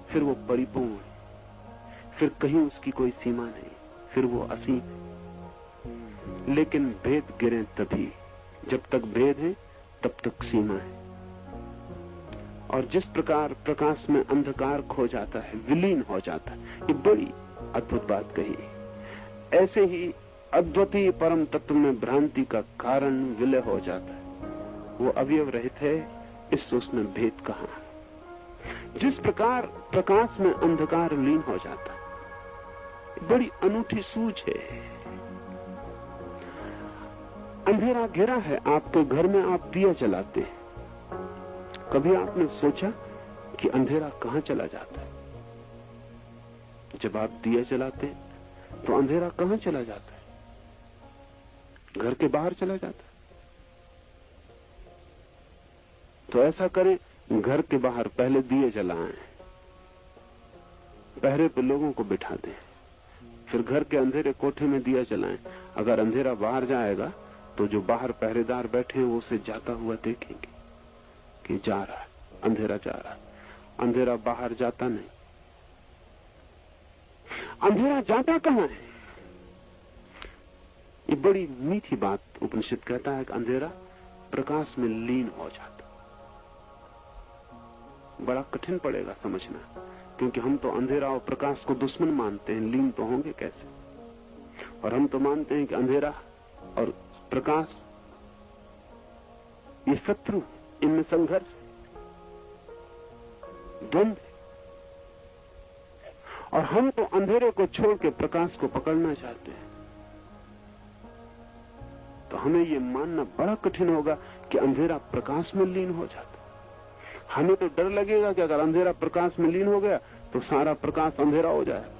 S1: फिर वो परिपूर्ण, फिर कहीं उसकी कोई सीमा नहीं, फिर वो असीम। लेकिन भेद गिरे तभी, जब तक भेद है तब तक सीमा है। और जिस प्रकार प्रकाश में अंधकार खो जाता है, विलीन हो जाता है, ये बड़ी अद्भुत बात कही है। ऐसे ही अद्वितीय परम तत्व में भ्रांति का कारण विलय हो जाता है, वो अवयव रहित है, इससे उसमें भेद कहां। जिस प्रकार प्रकाश में अंधकार लीन हो जाता है, बड़ी अनूठी सूझ है। अंधेरा घिरा है आपके घर में, आप दिया जलाते हैं, कभी आपने सोचा कि अंधेरा कहां चला जाता है? जब आप दिया जलाते हैं तो अंधेरा कहां चला जाता है? घर के बाहर चला जाता है। तो ऐसा करें, घर के बाहर पहले दिए जलाएं, पहरे पे लोगों को बिठा दें, फिर घर के अंधेरे कोठे में दिया जलाएं। अगर अंधेरा बाहर जाएगा तो जो बाहर पहरेदार बैठे हैं वो उसे जाता हुआ देखेंगे कि जा रहा है, अंधेरा जा रहा है। अंधेरा बाहर जाता नहीं। अंधेरा जाता कहां है? ये बड़ी मीठी बात उपनिषद कहता है कि अंधेरा प्रकाश में लीन हो जाता। बड़ा कठिन पड़ेगा समझना, क्योंकि हम तो अंधेरा और प्रकाश को दुश्मन मानते हैं, लीन तो होंगे कैसे? और हम तो मानते हैं कि अंधेरा और प्रकाश ये शत्रु, इनमें संघर्ष, द्वंद्व। और हम तो अंधेरे को छोड़ के प्रकाश को पकड़ना चाहते हैं। तो हमें ये मानना बड़ा कठिन होगा कि अंधेरा प्रकाश में लीन हो जाता। हमें तो डर लगेगा कि अगर अंधेरा प्रकाश में लीन हो गया तो सारा प्रकाश अंधेरा हो जाएगा।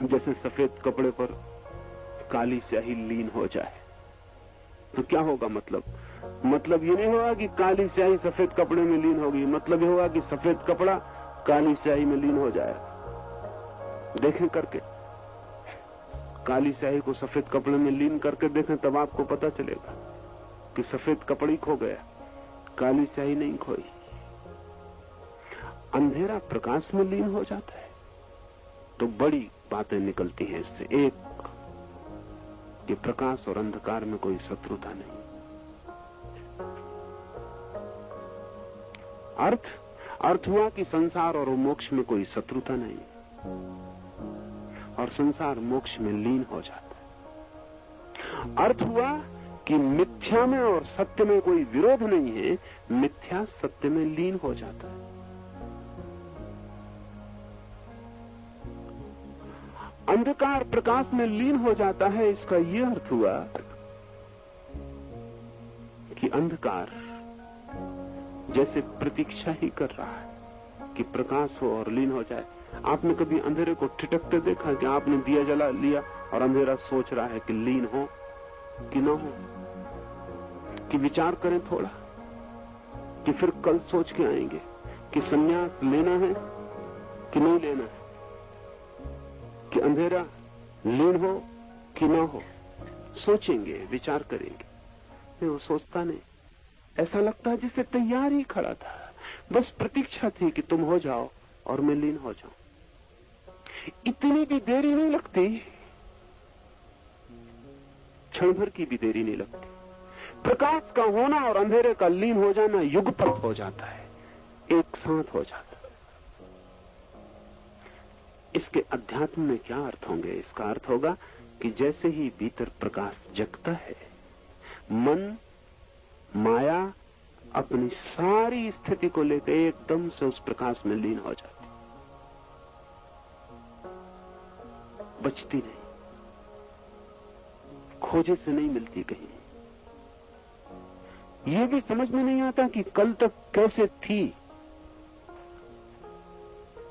S1: जैसे सफेद कपड़े पर काली स्याही लीन हो जाए तो क्या होगा? मतलब ये नहीं होगा कि काली स्याही सफेद कपड़े में लीन होगी, मतलब ये होगा कि सफेद कपड़ा काली स्याही में लीन हो जाएगा। देखें करके, काली स्याही को सफेद कपड़े में लीन करके देखें, तब आपको पता चलेगा कि सफेद कपड़ा खो गया, काली स्याही नहीं खोई। अंधेरा प्रकाश में लीन हो जाता है तो बड़ी बातें निकलती हैं इससे। एक, कि प्रकाश और अंधकार में कोई शत्रुता नहीं। अर्थ हुआ कि संसार और मोक्ष में कोई शत्रुता नहीं, और संसार मोक्ष में लीन हो जाता है। अर्थ हुआ कि मिथ्या में और सत्य में कोई विरोध नहीं है, मिथ्या सत्य में लीन हो जाता है। अंधकार प्रकाश में लीन हो जाता है, इसका यह अर्थ हुआ कि अंधकार जैसे प्रतीक्षा ही कर रहा है कि प्रकाश हो और लीन हो जाए। आपने कभी अंधेरे को ठिठकते देखा कि आपने दिया जला लिया और अंधेरा सोच रहा है कि लीन हो कि ना हो, कि विचार करें थोड़ा, कि फिर कल सोच के आएंगे कि संन्यास लेना है कि नहीं लेना है, कि अंधेरा लीन हो कि ना हो। सोचेंगे, विचार करेंगे। वो सोचता नहीं, ऐसा लगता है जिसे तैयार ही खड़ा था, बस प्रतीक्षा थी कि तुम हो जाओ और मैं लीन हो जाऊं। इतनी भी देरी नहीं लगती, क्षण भर की भी देरी नहीं लगती। प्रकाश का होना और अंधेरे का लीन हो जाना युगपत हो जाता है, एक साथ हो जाता है। इसके अध्यात्म में क्या अर्थ होंगे? इसका अर्थ होगा कि जैसे ही भीतर प्रकाश जगता है, मन माया अपनी सारी स्थिति को लेकर एकदम से उस प्रकाश में लीन हो जाती, बचती नहीं, खोजे से नहीं मिलती कहीं। यह भी समझ में नहीं आता कि कल तक कैसे थी,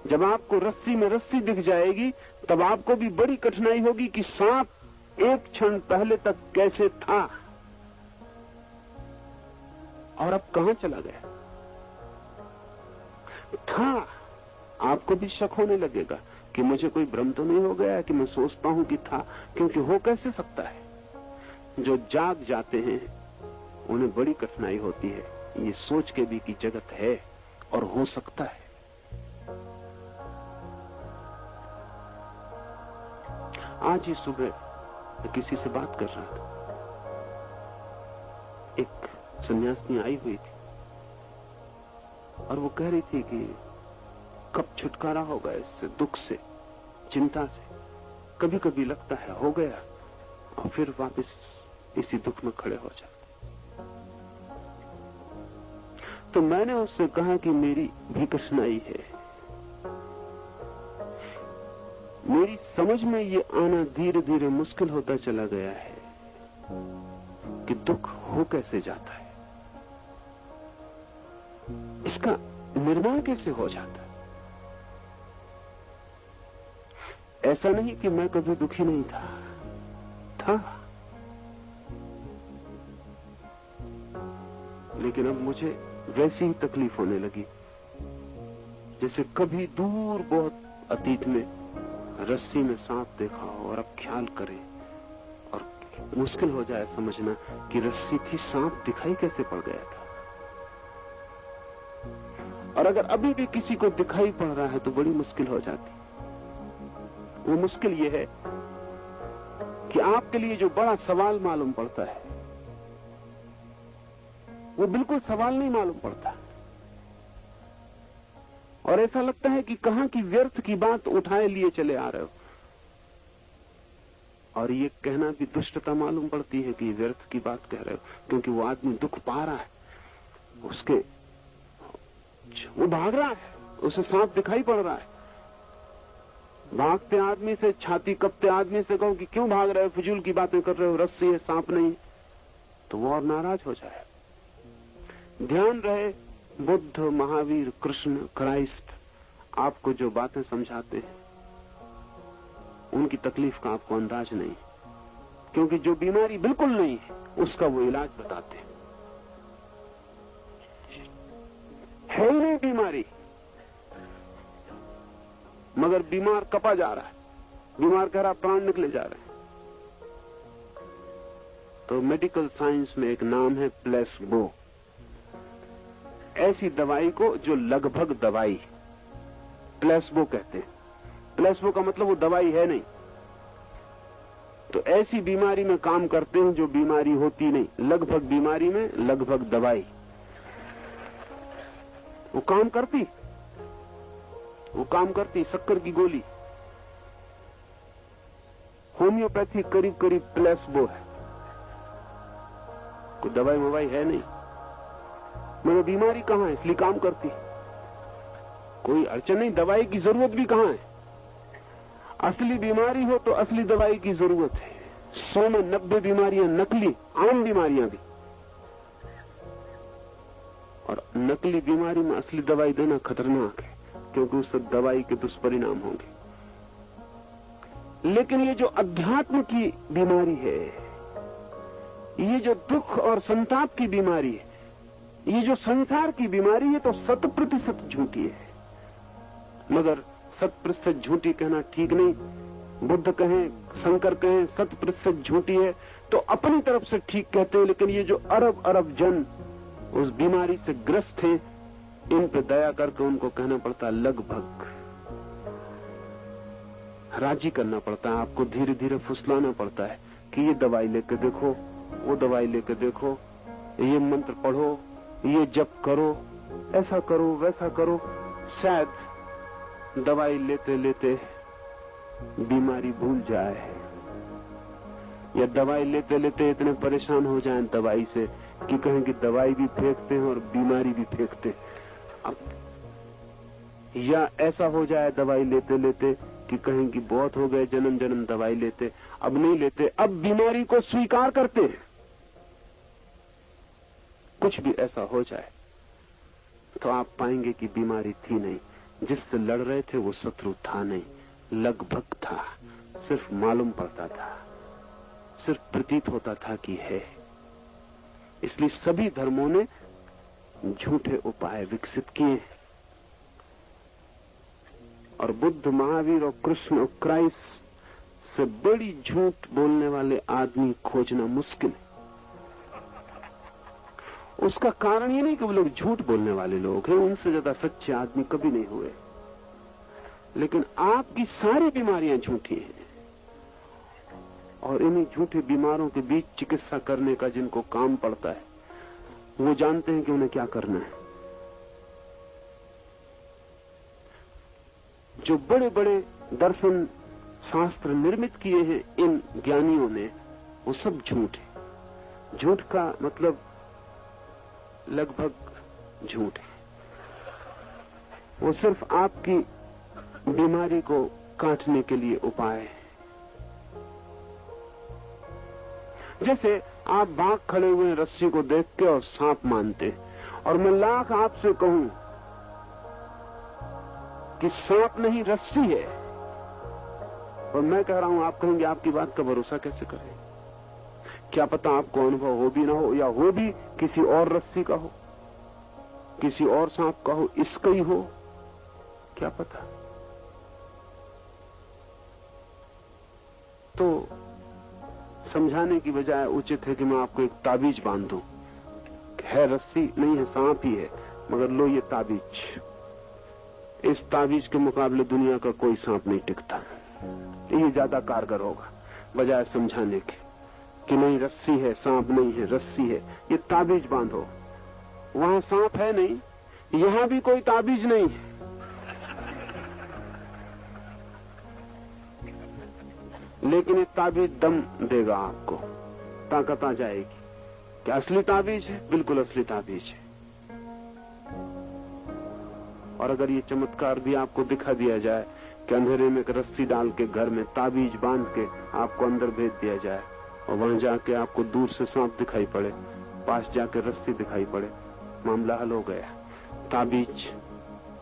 S1: जब आपको रस्सी में रस्सी दिख जाएगी तब आपको भी बड़ी कठिनाई होगी कि सांप एक क्षण पहले तक कैसे था और अब कहां चला गया। था, आपको भी शक होने लगेगा कि मुझे कोई भ्रम तो नहीं हो गया कि मैं सोचता हूं कि था, क्योंकि हो कैसे सकता है। जो जाग जाते हैं उन्हें बड़ी कठिनाई होती है ये सोच के भी कि जगत है और हो सकता है। आज ही सुबह मैं किसी से बात कर रहा था, एक सन्यासिनी आई हुई थी और वो कह रही थी कि कब छुटकारा होगा इससे, दुख से, चिंता से। कभी कभी लगता है हो गया और फिर वापस इसी दुख में खड़े हो जाते। तो मैंने उससे कहा कि मेरी भी कठिनाई है, मेरी समझ में ये आना धीरे धीरे मुश्किल होता चला गया है कि दुख हो कैसे जाता है, इसका निर्माण कैसे हो जाता है। ऐसा नहीं कि मैं कभी दुखी नहीं था, लेकिन अब मुझे वैसी ही तकलीफ होने लगी जैसे कभी दूर बहुत अतीत में रस्सी में सांप देखा हो और अब ख्याल करे और मुश्किल हो जाए समझना कि रस्सी थी, सांप दिखाई कैसे पड़ गया था। और अगर अभी भी किसी को दिखाई पड़ रहा है तो बड़ी मुश्किल हो जाती। वो मुश्किल ये है कि आपके लिए जो बड़ा सवाल मालूम पड़ता है वो बिल्कुल सवाल नहीं मालूम पड़ता, और ऐसा लगता है कि कहां की व्यर्थ की बात उठाए लिए चले आ रहे हो। और ये कहना भी दुष्टता मालूम पड़ती है कि व्यर्थ की बात कह रहे हो, क्योंकि वो आदमी दुख पा रहा है, उसके वो भाग रहा है, उसे सांप दिखाई पड़ रहा है। भागते आदमी से, छाती कपते आदमी से कहो कि क्यों भाग रहे हो, फिजूल की बातें कर रहे हो, रस्सी है सांप नहीं, तो वो और नाराज हो जाए। ध्यान रहे, बुद्ध, महावीर, कृष्ण, क्राइस्ट आपको जो बातें समझाते हैं उनकी तकलीफ का आपको अंदाज नहीं, क्योंकि जो बीमारी बिल्कुल नहीं है उसका वो इलाज बताते हैं। है ही नहीं बीमारी, मगर बीमार कपा जा रहा है, बीमार कह रहा प्राण निकले जा रहे हैं। तो मेडिकल साइंस में एक नाम है प्लेसबो, ऐसी दवाई को जो लगभग दवाई, प्लेसबो कहते हैं। प्लेसबो का मतलब वो दवाई है नहीं। तो ऐसी बीमारी में काम करते हैं जो बीमारी होती नहीं, लगभग बीमारी में लगभग दवाई वो काम करती, शक्कर की गोली। होम्योपैथी करीब करीब प्लेसबो है, कोई दवाई मवाई है नहीं, मगर बीमारी कहां है, इसलिए काम करती। कोई अड़चन नहीं, दवाई की जरूरत भी कहां है। असली बीमारी हो तो असली दवाई की जरूरत है। 100 में 90 बीमारियां नकली, आम बीमारियां भी, और नकली बीमारी में असली दवाई देना खतरनाक है, क्योंकि उससे दवाई के दुष्परिणाम होंगे। लेकिन ये जो अध्यात्म की बीमारी है, ये जो दुख और संताप की बीमारी है, ये जो संसार की बीमारी है, तो 100% झूठी है। मगर 100% झूठी कहना ठीक नहीं। बुद्ध कहें, शंकर कहें 100% झूठी है तो अपनी तरफ से ठीक कहते हैं, लेकिन ये जो अरब अरब जन उस बीमारी से ग्रस्त हैं, इन पे दया करके उनको कहना पड़ता है लगभग, राजी करना पड़ता है, आपको धीरे धीरे फुसलाना पड़ता है कि ये दवाई लेके देखो, वो दवाई लेके देखो, ये मंत्र पढ़ो, ये जप करो, ऐसा करो, वैसा करो। शायद दवाई लेते लेते बीमारी भूल जाए, या दवाई लेते लेते इतने परेशान हो जाएं दवाई से कि कहें कि दवाई भी फेंकते हैं और बीमारी भी फेंकते हैं। अब या ऐसा हो जाए दवाई लेते लेते कि कहें कि बहुत हो गए, जन्म जन्म दवाई लेते, अब नहीं लेते, अब बीमारी को स्वीकार करते हैं। कुछ भी ऐसा हो जाए तो आप पाएंगे कि बीमारी थी नहीं, जिससे लड़ रहे थे वो शत्रु था नहीं, लगभग था, सिर्फ मालूम पड़ता था, सिर्फ प्रतीत होता था कि है। इसलिए सभी धर्मों ने झूठे उपाय विकसित किए और बुद्ध, महावीर और कृष्ण और क्राइस्ट से बड़ी झूठ बोलने वाले आदमी खोजना मुश्किल है। उसका कारण ये नहीं कि वो लोग झूठ बोलने वाले लोग हैं, उनसे ज्यादा सच्चे आदमी कभी नहीं हुए, लेकिन आपकी सारी बीमारियां झूठी हैं और इन्हीं झूठे बीमारों के बीच चिकित्सा करने का जिनको काम पड़ता है वो जानते हैं कि उन्हें क्या करना है। जो बड़े बड़े दर्शन शास्त्र निर्मित किए हैं इन ज्ञानियों ने, वो सब झूठ है। झूठ का मतलब लगभग झूठ है। वो सिर्फ आपकी बीमारी को काटने के लिए उपाय है। जैसे आप भाग खड़े हुए रस्सी को देख के और सांप मानते, और मैं लाख आपसे कहूं कि सांप नहीं रस्सी है, और मैं कह रहा हूं, आप कहेंगे आपकी बात का भरोसा कैसे करें? क्या पता आपको अनुभव हो भी ना हो, या हो भी किसी और रस्सी का हो, किसी और सांप का हो, इसका ही हो, क्या पता। तो समझाने की बजाय उचित है कि मैं आपको एक ताबीज बांध दूं। है रस्सी नहीं है, सांप ही है, मगर लो ये ताबीज। इस ताबीज के मुकाबले दुनिया का कोई सांप नहीं टिकता। ये ज्यादा कारगर होगा बजाय समझाने के कि नहीं रस्सी है, सांप नहीं है, रस्सी है। ये ताबीज बांधो, वहां सांप है नहीं, यहां भी कोई ताबीज नहीं है। लेकिन ये ताबीज दम देगा आपको, ताकत आ जाएगी। क्या असली ताबीज है? बिल्कुल असली ताबीज है। और अगर ये चमत्कार भी आपको दिखा दिया जाए कि अंधेरे में एक रस्सी डाल के घर में ताबीज बांध के आपको अंदर भेज दिया जाए, और वहां जाके आपको दूर से सांप दिखाई पड़े, पास जाके रस्सी दिखाई पड़े, मामला हल हो गया। ताबीज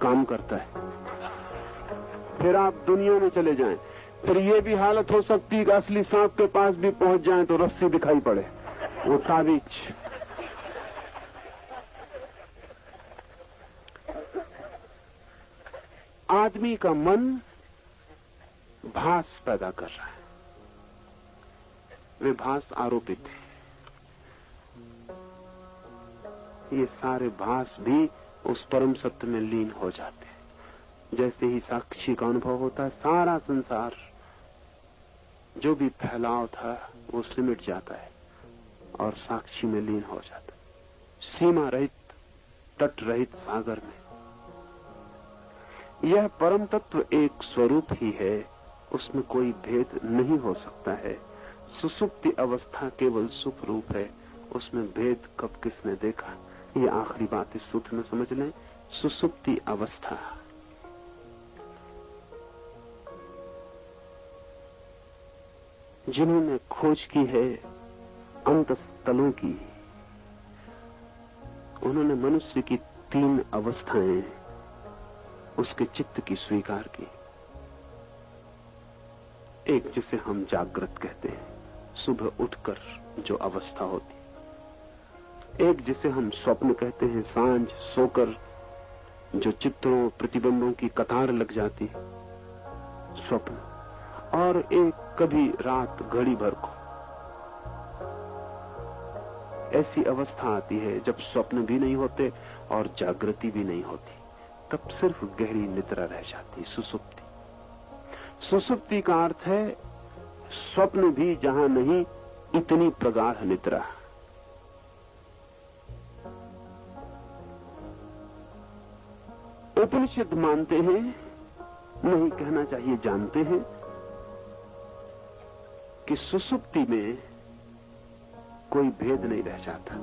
S1: काम करता है। फिर आप दुनिया में चले जाएं, फिर ये भी हालत हो सकती है कि असली सांप के पास भी पहुंच जाएं तो रस्सी दिखाई पड़े, वो ताबीज। आदमी का मन भास पैदा कर रहा है, वे भास आरोपित है। ये सारे भास भी उस परम सत्य में लीन हो जाते हैं। जैसे ही साक्षी का अनुभव होता है, सारा संसार जो भी फैलाव था वो सिमट जाता है और साक्षी में लीन हो जाता है, सीमा रहित, तट रहित सागर में। यह परम तत्व एक स्वरूप ही है, उसमें कोई भेद नहीं हो सकता है। सुसुप्ति अवस्था केवल सुख रूप है, उसमें भेद कब किसने देखा? ये आखिरी बात इस सूत्र में समझ लें। सुसुप्ति अवस्था जिन्होंने खोज की है अंतस्तलों की, उन्होंने मनुष्य की 3 अवस्थाएं उसके चित्त की स्वीकार की। एक जिसे हम जागृत कहते हैं, सुबह उठकर जो अवस्था होती। एक जिसे हम स्वप्न कहते हैं, सांझ सोकर जो चित्रों प्रतिबिंबों की कतार लग जाती, स्वप्न। और एक कभी रात घड़ी भर को ऐसी अवस्था आती है जब स्वप्न भी नहीं होते और जागृति भी नहीं होती, तब सिर्फ गहरी निद्रा रह जाती, सुसुप्ति। सुसुप्ति का अर्थ है स्वप्न भी जहां नहीं, इतनी प्रगाढ़ निद्रा। उपनिषद मानते हैं, नहीं कहना चाहिए जानते हैं, कि सुसुप्ति में कोई भेद नहीं रह जाता,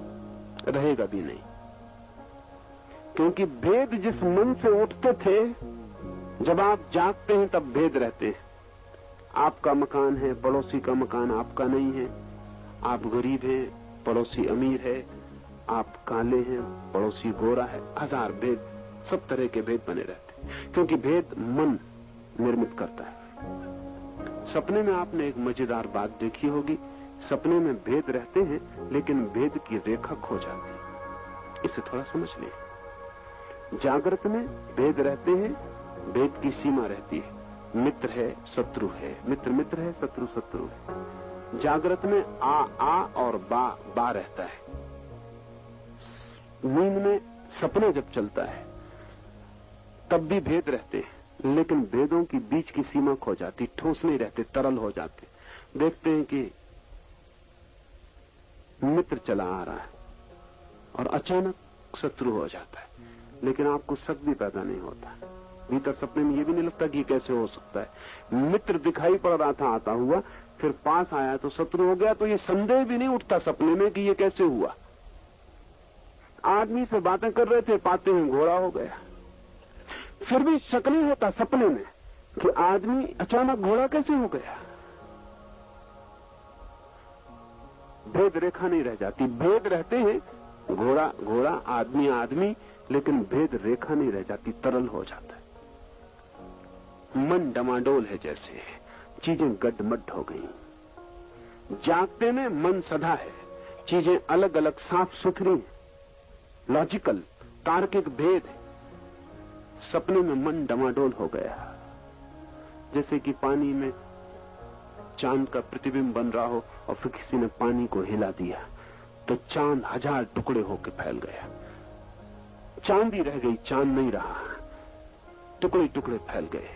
S1: रहेगा भी नहीं। क्योंकि भेद जिस मन से उठते थे, जब आप जागते हैं तब भेद रहते हैं। आपका मकान है, पड़ोसी का मकान आपका नहीं है। आप गरीब हैं, पड़ोसी अमीर है। आप काले हैं, पड़ोसी गोरा है। 1000 भेद, सब तरह के भेद बने रहते। क्योंकि भेद मन निर्मित करता है। सपने में आपने एक मजेदार बात देखी होगी, सपने में भेद रहते हैं लेकिन भेद की रेखा खो जाती है। इसे थोड़ा समझ लें। जागृत में भेद रहते हैं, भेद की सीमा रहती है। मित्र है, शत्रु है, मित्र मित्र है, शत्रु शत्रु है। जागृत में आ और बा रहता है। नींद में सपना जब चलता है तब भी भेद रहते हैं, लेकिन भेदों की बीच की सीमा खो जाती, ठोस नहीं रहते, तरल हो जाते। देखते हैं कि मित्र चला आ रहा है और अचानक शत्रु हो जाता है, लेकिन आपको शक भी पैदा नहीं होता। भीतर सपने में ये भी नहीं लगता कि ये कैसे हो सकता है। मित्र दिखाई पड़ रहा था आता हुआ, फिर पास आया तो शत्रु हो गया, तो ये संदेह भी नहीं उठता सपने में कि ये कैसे हुआ। आदमी से बातें कर रहे थे, पाते हैं घोड़ा हो गया, फिर भी शक नहीं होता सपने में कि आदमी अचानक घोड़ा कैसे हो गया। भेद रेखा नहीं रह जाती। भेद रहते हैं, घोड़ा घोड़ा, आदमी आदमी, लेकिन भेद रेखा नहीं रह जाती, तरल हो जाता है। मन डमाडोल है, जैसे चीजें गड्ढमड्ढ हो गई। जागते में मन सदा है, चीजें अलग अलग साफ सुथरी, लॉजिकल, तार्किक भेद है। सपने में मन डमाडोल हो गया, जैसे कि पानी में चांद का प्रतिबिंब बन रहा हो और फिर किसी ने पानी को हिला दिया तो चांद 1000 टुकड़े होकर फैल गया। चांद ही रह गई, चांद नहीं रहा, टुकड़े टुकड़े फैल गए।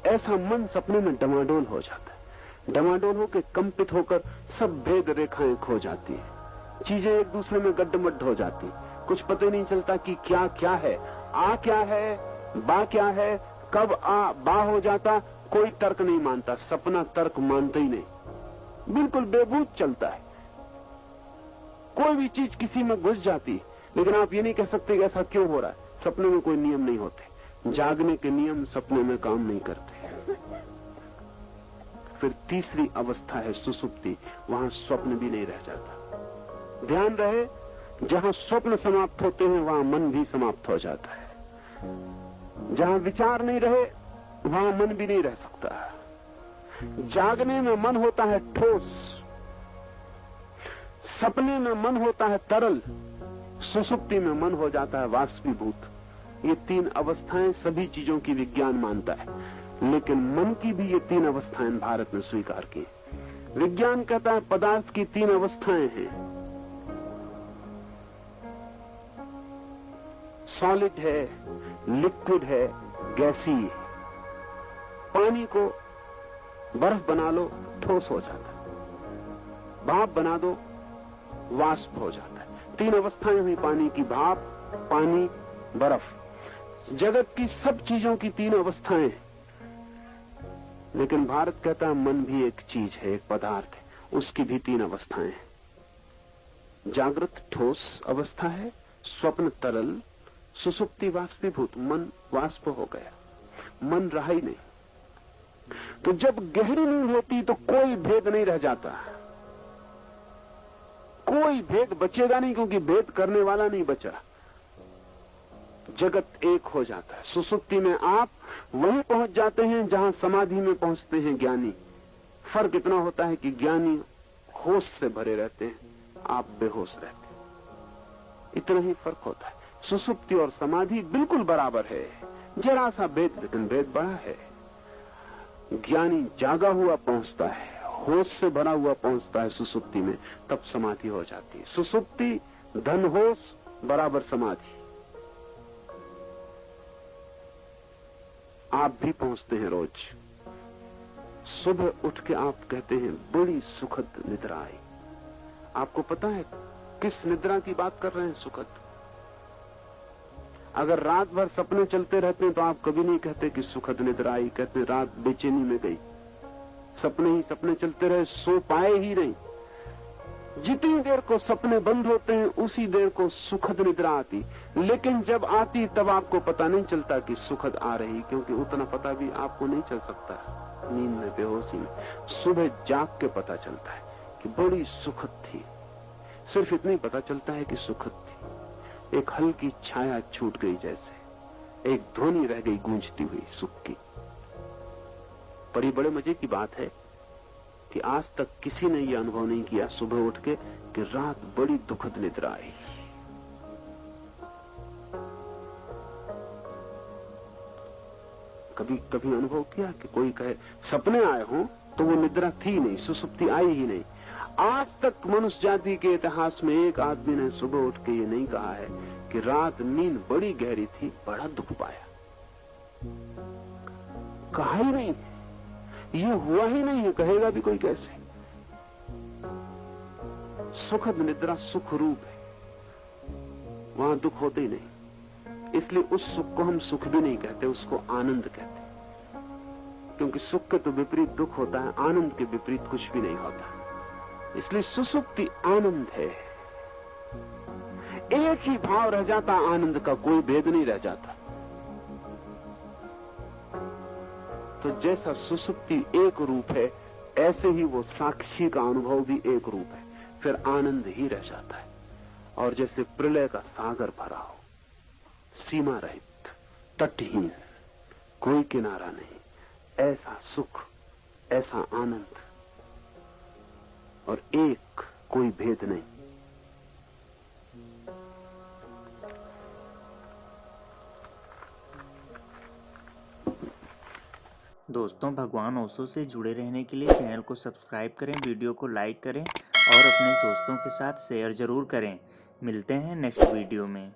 S1: ऐसा मन सपने में डमाडोल हो जाता है। डमाडोल होकर कंपित होकर सब भेद रेखाएं खो जाती है, चीजें एक दूसरे में गड्ढमड्ढ हो जाती, कुछ पता ही नहीं चलता कि क्या क्या है, आ क्या है, बा क्या है, कब आ बा हो जाता, कोई तर्क नहीं मानता। सपना तर्क मानता ही नहीं, बिल्कुल बेबूत चलता है। कोई भी चीज किसी में घुस जाती, लेकिन आप ये नहीं कह सकते कि ऐसा क्यों हो रहा है। सपने में कोई नियम नहीं होते, जागने के नियम सपने में काम नहीं करते। फिर तीसरी अवस्था है सुसुप्ति, वहां स्वप्न भी नहीं रह जाता। ध्यान रहे, जहां स्वप्न समाप्त होते हैं वहां मन भी समाप्त हो जाता है। जहां विचार नहीं रहे वहां मन भी नहीं रह सकता। जागने में मन होता है ठोस, सपने में मन होता है तरल, सुसुप्ति में मन हो जाता है वाष्पीभूत। ये 3 अवस्थाएं सभी चीजों की विज्ञान मानता है, लेकिन मन की भी ये 3 अवस्थाएं भारत में स्वीकार की। विज्ञान कहता है पदार्थ की 3 अवस्थाएं हैं, सॉलिड है, लिक्विड है, गैसीय। पानी को बर्फ बना लो, ठोस हो जाता है। भाप बना दो, वाष्प हो जाता है। 3 अवस्थाएं हुई पानी की, भाप, पानी, बर्फ। जगत की सब चीजों की 3 अवस्थाएं, लेकिन भारत कहता है मन भी एक चीज है, एक पदार्थ है, उसकी भी 3 अवस्थाएं हैं। जागृत ठोस अवस्था है, स्वप्न तरल, सुसुप्ति वाष्पीभूत। मन वाष्प हो गया, मन रहा ही नहीं। तो जब गहरी नींद होती तो कोई भेद नहीं रह जाता, कोई भेद बचेगा नहीं, क्योंकि भेद करने वाला नहीं बचा। जगत एक हो जाता है। सुसुप्ति में आप वहीं पहुंच जाते हैं जहां समाधि में पहुंचते हैं ज्ञानी। फर्क इतना होता है कि ज्ञानी होश से भरे रहते हैं, आप बेहोश रहते हैं। इतना ही फर्क होता है। सुसुप्ति और समाधि बिल्कुल बराबर है, जरा सा भेद, लेकिन भेद बड़ा है। ज्ञानी जागा हुआ पहुंचता है, होश से भरा हुआ पहुंचता है सुसुप्ति में, तब समाधि हो जाती है। सुसुप्ति धन होश बराबर समाधि। आप भी पहुंचते हैं रोज। सुबह उठ के आप कहते हैं बड़ी सुखद निद्रा आई। आपको पता है किस निद्रा की बात कर रहे हैं? सुखद। अगर रात भर सपने चलते रहते हैं तो आप कभी नहीं कहते कि सुखद निद्रा आई, कहते रात बेचैनी में गई। सपने ही सपने चलते रहे, सो पाए ही नहीं। जितनी देर को सपने बंद होते हैं उसी देर को सुखद निद्रा आती, लेकिन जब आती तब आपको पता नहीं चलता कि सुखद आ रही, क्योंकि उतना पता भी आपको नहीं चल सकता नींद में, बेहोशी में। सुबह जाग के पता चलता है कि बड़ी सुखद थी। सिर्फ इतना ही पता चलता है कि सुखद थी। एक हल्की छाया छूट गई जैसे, एक ध्वनि रह गई गूंजती हुई सुख की। पर ये बड़े मजे की बात है कि आज तक किसी ने यह अनुभव नहीं किया सुबह उठ के कि रात बड़ी दुखद निद्रा आई। कभी कभी अनुभव किया कि कोई कहे सपने आए हों तो वो निद्रा थी नहीं, सुसुप्ति आई ही नहीं। आज तक मनुष्य जाति के इतिहास में एक आदमी ने सुबह उठ के ये नहीं कहा है कि रात नींद बड़ी गहरी थी, बड़ा दुख पाया। कहा ही नहीं, ये हुआ ही नहीं है, कहेगा भी कोई कैसे? सुखद निद्रा सुख रूप है, वहां दुख होते ही नहीं। इसलिए उस सुख को हम सुख भी नहीं कहते, उसको आनंद कहते हैं। क्योंकि सुख के तो विपरीत दुख होता है, आनंद के विपरीत कुछ भी नहीं होता। इसलिए सुसुप्ति आनंद है। एक ही भाव रह जाता आनंद का, कोई भेद नहीं रह जाता। तो जैसा सुसुप्ति एक रूप है, ऐसे ही वो साक्षी का अनुभव भी एक रूप है, फिर आनंद ही रह जाता है। और जैसे प्रलय का सागर भरा हो, सीमा रहित, तटहीन, कोई किनारा नहीं, ऐसा सुख, ऐसा आनंद, और एक, कोई भेद नहीं।
S2: दोस्तों, भगवान ओशो से जुड़े रहने के लिए चैनल को सब्सक्राइब करें, वीडियो को लाइक करें और अपने दोस्तों के साथ शेयर जरूर करें। मिलते हैं नेक्स्ट वीडियो में।